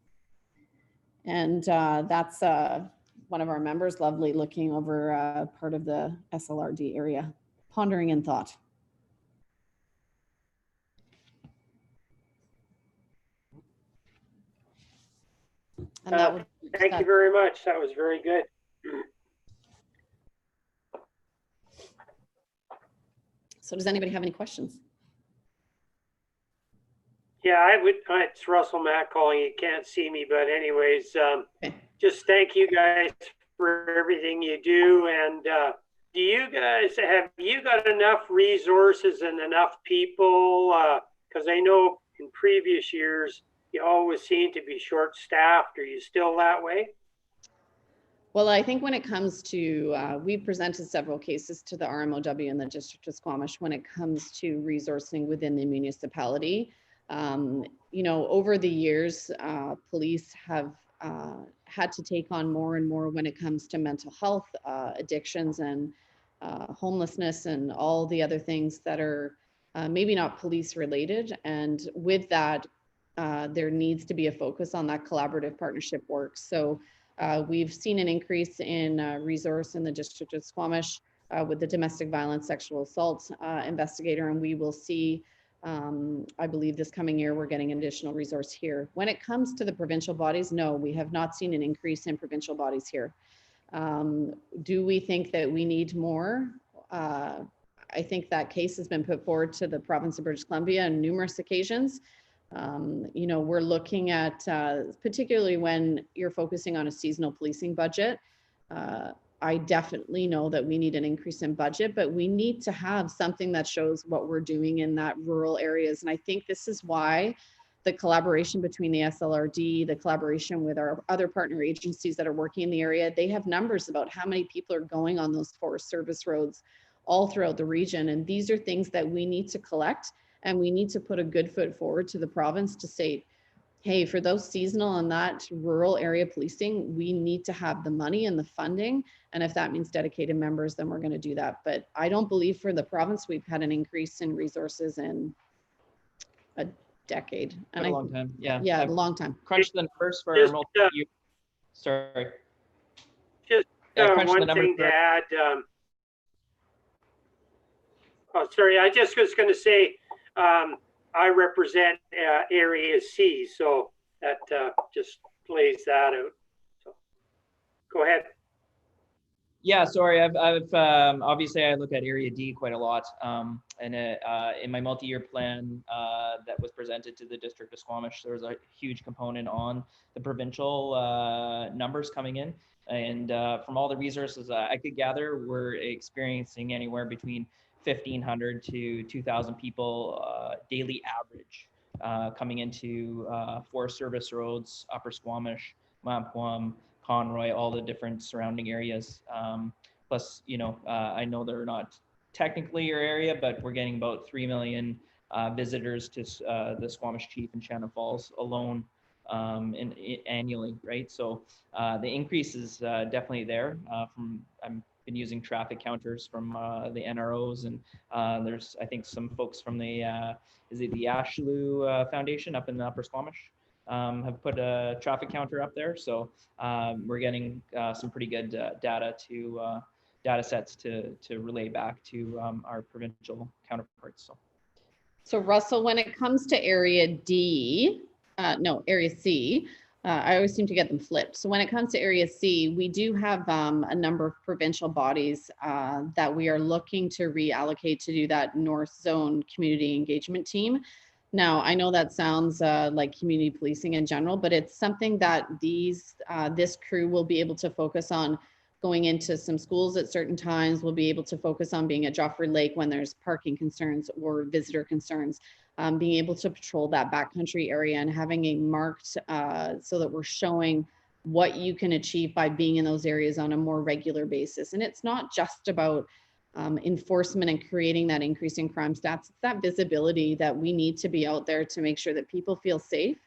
And that's one of our members, Lovely, looking over part of the SLRD area. pondering in thought. And that would, Thank you very much. That was very good. so does anybody have any questions? Yeah, it's Russell Mack calling. You can't see me, but anyways, Okay. just thank you guys for everything you do. And do you guys, have you got enough resources and enough people? Because I know in previous years, you always seem to be short-staffed. Are you still that way? Well, I think when it comes to, we presented several cases to the RMOW in the District of Squamish when it comes to resourcing within the municipality. You know, over the years, police have had to take on more and more when it comes to mental health, addictions, and homelessness, and all the other things that are maybe not police related. And with that, there needs to be a focus on that collaborative partnership work. So we've seen an increase in resource in the District of Squamish with the domestic violence, sexual assault investigator, and we will see, I believe this coming year, we're getting an additional resource here. When it comes to the provincial bodies, no, we have not seen an increase in provincial bodies here. Do we think that we need more? I think that case has been put forward to the province of British Columbia on numerous occasions. You know, we're looking at, particularly when you're focusing on a seasonal policing budget, I definitely know that we need an increase in budget, but we need to have something that shows what we're doing in that rural areas. And I think this is why the collaboration between the SLRD, the collaboration with our other partner agencies that are working in the area, they have numbers about how many people are going on those Forest Service roads all throughout the region. And these are things that we need to collect, and we need to put a good foot forward to the province to say, hey, for those seasonal and that rural area policing, we need to have the money and the funding. And if that means dedicated members, then we're going to do that. But I don't believe for the province, we've had an increase in resources in a decade. And Quite a long time. Yeah. Yeah, a I've long time. crunched the numbers for Just, multi-year. Sorry. Just Yeah, I crunched the one numbers thing for- to add. Oh, sorry, I just was going to say, I represent Area C, so that just lays that out. So, go ahead. Yeah, sorry. I've obviously I look at Area D quite a lot, and in my multi-year plan that was presented to the District of Squamish, there was a huge component on the provincial numbers coming in, and from all the resources I could gather, we're experiencing anywhere between 1,500 to 2,000 people daily average coming into Forest Service roads, Upper Squamish, Mampwam, Conroy, all the different surrounding areas. Plus, you know, I know they're not technically your area, but we're getting about 3 million visitors to the Squamish Chief and Shannon Falls alone annually, right? So the increase is definitely there. I've been using traffic counters from the NROs, and there's, I think, some folks from the, is it the Ashloo Foundation up in the Upper Squamish? Have put a traffic counter up there. So we're getting some pretty good data sets to relay back to our provincial counterparts. So Russell, when it comes to Area D, Area C, I always seem to get them flipped. So when it comes to Area C, we do have a number of provincial bodies that we are looking to reallocate to do that North Zone community engagement team. Now, I know that sounds like community policing in general, but it's something that this crew will be able to focus on going into some schools at certain times. We'll be able to focus on being at Joffrey Lake when there's parking concerns or visitor concerns, being able to patrol that backcountry area and having a marked so that we're showing what you can achieve by being in those areas on a more regular basis. And it's not just about enforcement and creating that increase in crime stats. It's that visibility that we need to be out there to make sure that people feel safe.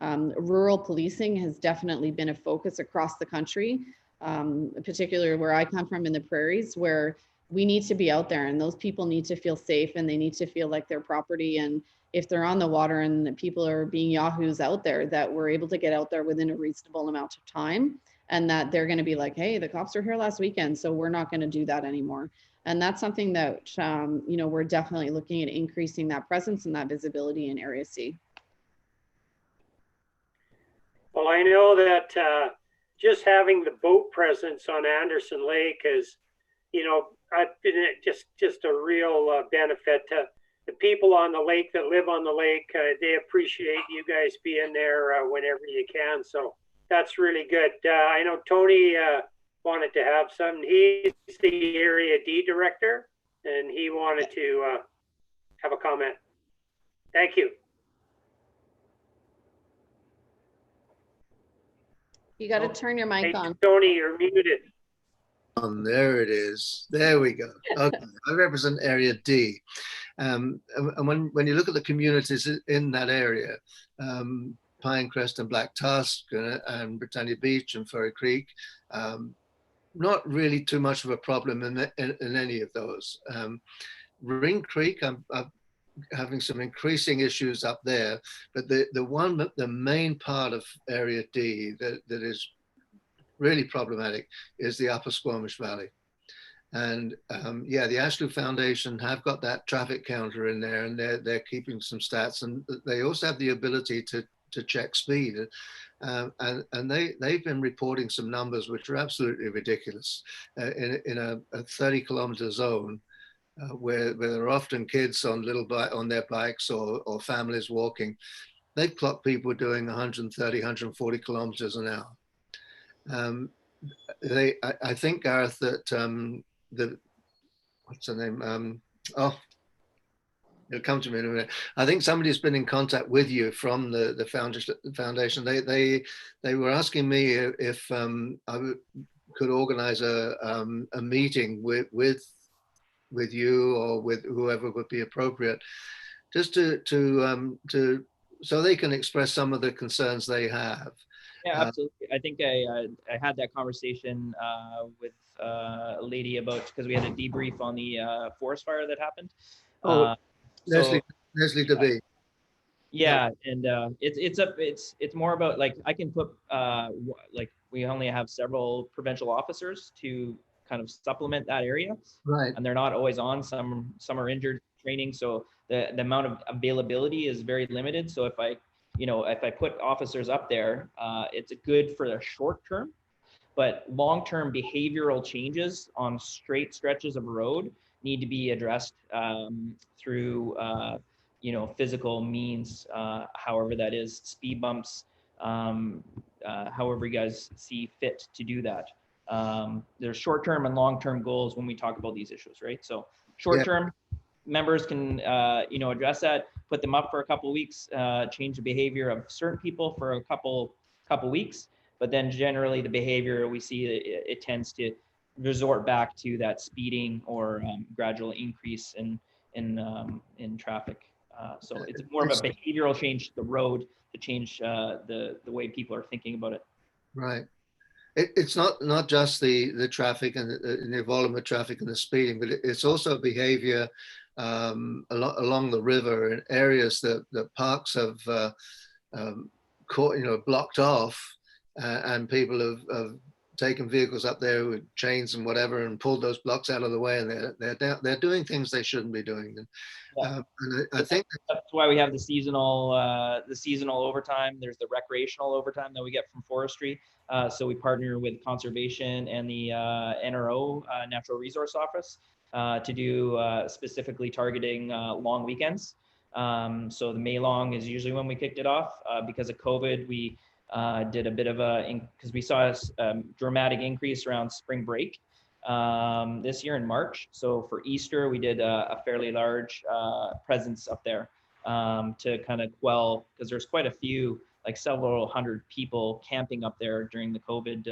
Rural policing has definitely been a focus across the country, particularly where I come from in the prairies, where we need to be out there and those people need to feel safe and they need to feel like their property. And if they're on the water and the people are being yahoos out there, that we're able to get out there within a reasonable amount of time, and that they're going to be like, hey, the cops were here last weekend, so we're not going to do that anymore. And that's something that, you know, we're definitely looking at increasing that presence and that visibility in Area C. Well, I know that just having the boat presence on Anderson Lake is, you know, I've been just a real benefit to the people on the lake that live on the lake. They appreciate you guys being there whenever you can. So that's really good. I know Tony wanted to have some. He's the Area D director, and he wanted to have a comment. Thank you. You got to turn your mic Hey, on. Tony, you're muted. There it is. There we go. Okay, I represent Area D. And when you look at the communities in that area, Pinecrest and Black Tusk and Britannia Beach and Furry Creek, not really too much of a problem in any of those. Ring Creek, I'm having some increasing issues up there, but the main part of Area D that is really problematic is the Upper Squamish Valley. And yeah, the Ashlew Foundation have got that traffic counter in there, and they're keeping some stats, and they also have the ability to check speed. And they've been reporting some numbers which are absolutely ridiculous in a 30-kilometer zone where there are often kids on on their bikes or families walking. They've clocked people doing 130, 140 kilometers an hour. I think, Gareth, that what's her name? It'll come to me in a minute. I think somebody's been in contact with you from the foundation. They were asking me if I could organize a meeting with you or with whoever would be appropriate, just to so they can express some of the concerns they have. Yeah, absolutely. I think I had that conversation with a lady about, because we had a debrief on the forest fire that happened. Leslie DeBee. Yeah, and it's more about, like, I can put like, we only have several provincial officers to kind of supplement that area, Right? And they're not always on. Some are injured training, so the amount of availability is very limited. So if I put officers up there, it's good for the short term, but long-term behavioral changes on straight stretches of road need to be addressed through physical means, however that is, speed bumps, however you guys see fit to do that. There's short-term and long-term goals when we talk about these issues, right? So short-term, members can address that, put them up for a couple of weeks, change the behavior of certain people for a couple weeks, but then generally the behavior we see it tends to resort back to that speeding or gradual increase in traffic. So it's more of a behavioral change to the road to change the way people are thinking about it. Right. It's not just the traffic and the volume of traffic and the speeding, but it's also behavior along the river in areas that parks have blocked off, and people have taken vehicles up there with chains and whatever and pulled those blocks out of the way, and they're doing things they shouldn't be doing. And I think that's why we have the seasonal overtime. There's the recreational overtime that we get from forestry. So we partner with conservation and the NRO, Natural Resource Office, to do specifically targeting long weekends. So the May long is usually when we kicked it off. Because of COVID, we did a bit of because we saw a dramatic increase around spring break this year in March. So for Easter, we did a fairly large presence up there to kind of quell, because there's quite a few, like several hundred people camping up there during the COVID,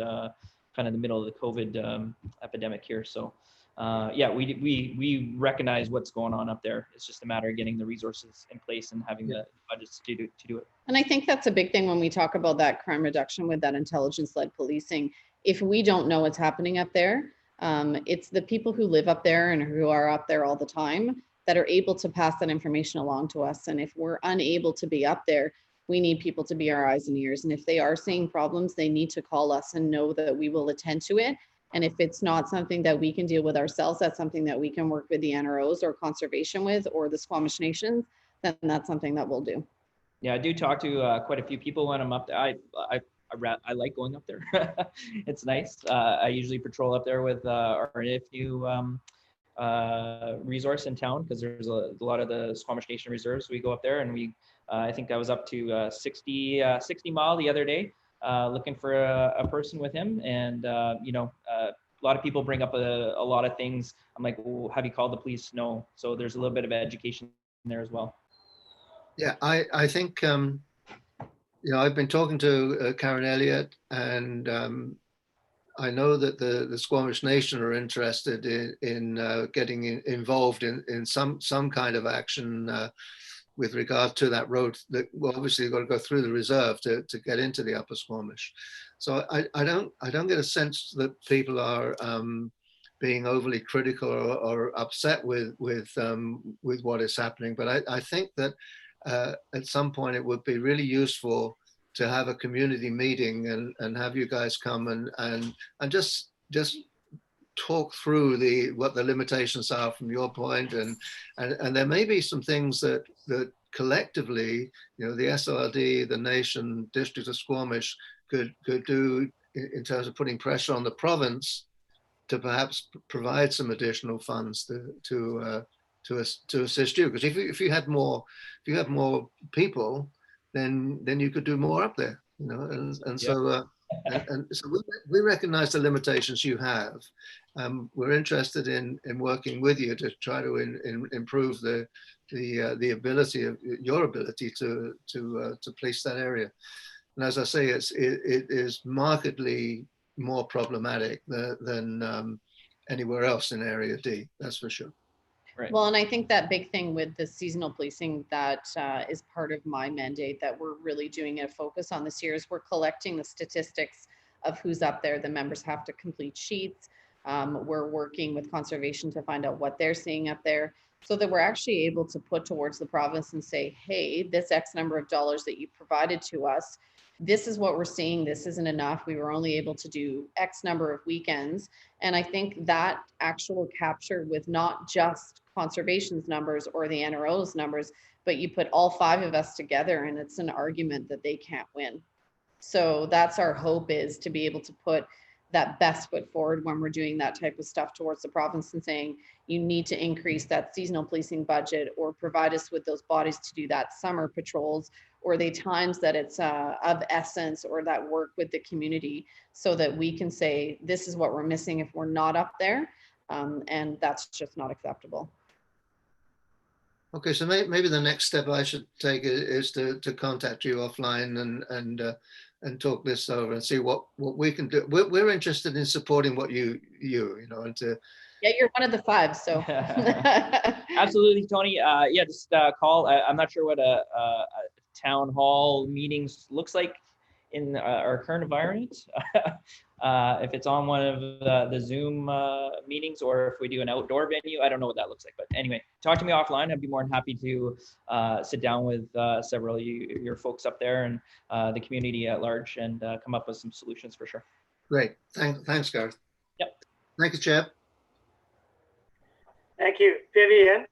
kind of the middle of the COVID epidemic here. So yeah, we recognize what's going on up there. It's just a matter of getting the resources in place and having the budgets to do it. And I think that's a big thing when we talk about that crime reduction with that intelligence-led policing. If we don't know what's happening up there, it's the people who live up there and who are up there all the time that are able to pass that information along to us. And if we're unable to be up there, we need people to be our eyes and ears. And if they are seeing problems, they need to call us and know that we will attend to it And if it's not something that we can deal with ourselves, that's something that we can work with the NROs or conservation with, or the Squamish Nations, then that's something that we'll do. Yeah, I do talk to quite a few people when I'm up there. I like going up there. It's nice. I usually patrol up there with our NIFU resource in town, because there's a lot of the Squamish Nation reserves. We go up there, and we I think I was up to 60 mile the other day, looking for a person with him. And you know, a lot of people bring up a lot of things. I'm like, well, have you called the police? No. So there's a little bit of education there as well. Yeah, I think, you know, I've been talking to Karen Elliott, and I know that the Squamish Nation are interested in getting involved in some kind of action with regard to that road that, well, obviously you've got to go through the reserve to get into the Upper Squamish. So I don't get a sense that people are being overly critical or upset with what is happening. But I think that at some point it would be really useful to have a community meeting and have you guys come and just talk through what the limitations are from your point, and there may be some things that collectively, you know, the SLRD, the nation, District of Squamish could do in terms of putting pressure on the province to perhaps provide some additional funds to assist you. Because if you had more people, then you could do more up there, you know. And so we recognize the limitations you have. We're interested in working with you to try to improve the ability of your ability to police that area. And as I say, it is markedly more problematic than anywhere else in Area D. That's for sure. Right. Well, and I think that big thing with the seasonal policing that is part of my mandate that we're really doing a focus on this year is we're collecting the statistics of who's up there. The members have to complete sheets. We're working with conservation to find out what they're seeing up there, so that we're actually able to put towards the province and say, hey, this X number of dollars that you provided to us, this is what we're seeing. This isn't enough. We were only able to do X number of weekends. And I think that actual capture with not just conservation's numbers or the NRO's numbers, but you put all 5 of us together and it's an argument that they can't win. So that's our hope, is to be able to put that best foot forward when we're doing that type of stuff towards the province and saying, you need to increase that seasonal policing budget or provide us with those bodies to do that summer patrols, or the times that it's of essence, or that work with the community, so that we can say, this is what we're missing if we're not up there. And that's just not acceptable. Okay, so maybe the next step I should take is to contact you offline and talk this over and see what we can do. We're interested in supporting what you know, and to. Yeah, you're one of the 5, so. Absolutely, Tony. Yeah, just call. I'm not sure what a town hall meetings looks like in our current environment. If it's on one of the Zoom meetings, or if we do an outdoor venue, I don't know what that looks like. But anyway, talk to me offline. I'd be more than happy to sit down with several of your folks up there and the community at large, and come up with some solutions for sure. Great. Thanks, Garth. Yep. Thank you, Chad. Thank you. Vivian?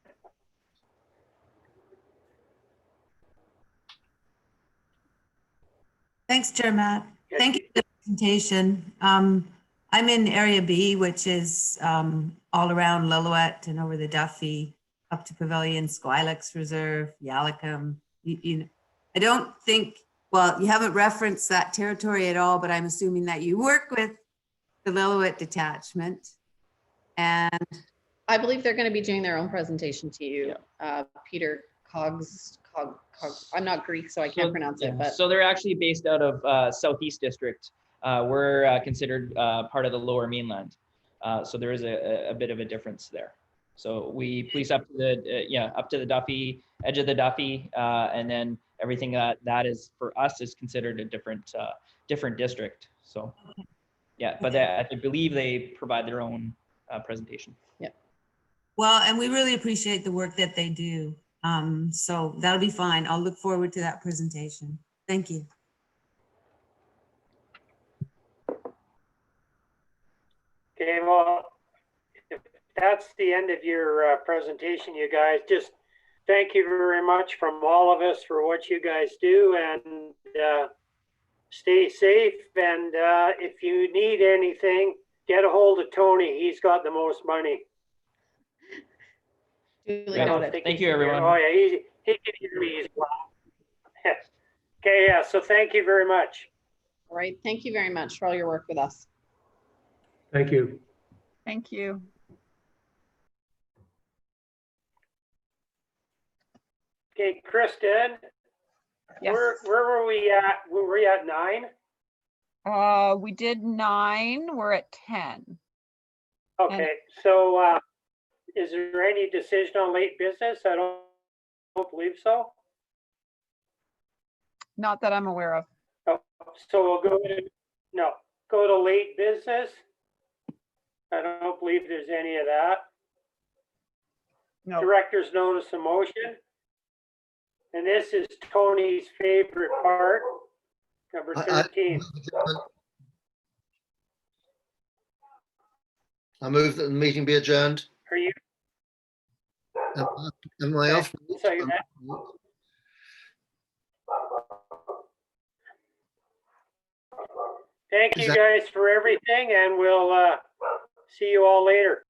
Thanks, Chair Matt. Yes. Thank you for the presentation. I'm in Area B, which is all around Lillooet and over the Duffy, up to Pavilion, Squilex Reserve, Yallicum. I don't think, well, you haven't referenced that territory at all, but I'm assuming that you work with the Lillooet detachment. And I believe they're going to be doing their own presentation to you. Peter Cogs, I'm not Greek, so I can't pronounce it. But so they're actually based out of Southeast District. We're considered part of the Lower Mainland, so there is a bit of a difference there. So we police up to the Duffy, edge of the Duffy, and then everything that is for us is considered a different district. So yeah, but I believe they provide their own presentation. Yeah. well, and we really appreciate the work that they do. So that'll be fine. I'll look forward to that presentation. Thank you. Okay, well, if that's the end of your presentation, you guys. Just thank you very much from all of us for what you guys do, and stay safe. And if you need anything, get a hold of Tony. He's got the most money. Duly Yeah. noted. Thank you, everyone. Oh yeah, he can hear me as well. Okay, yeah. So thank you very much. All right. Thank you very much for all your work with us. Thank you. Thank you. Okay, Kristen, Yes. where were we at? Were we at 9? We did 9, we're at 10. Okay, so is there any decision on late business? I don't believe so. Not that I'm aware of. Oh, so we'll go to late business. I don't believe there's any of that. No. Director's notice of motion. And this is Tony's favorite part, number 13. I move that the meeting be adjourned. Are you? Am I off? Second that. Thank you guys for everything, and we'll see you all later.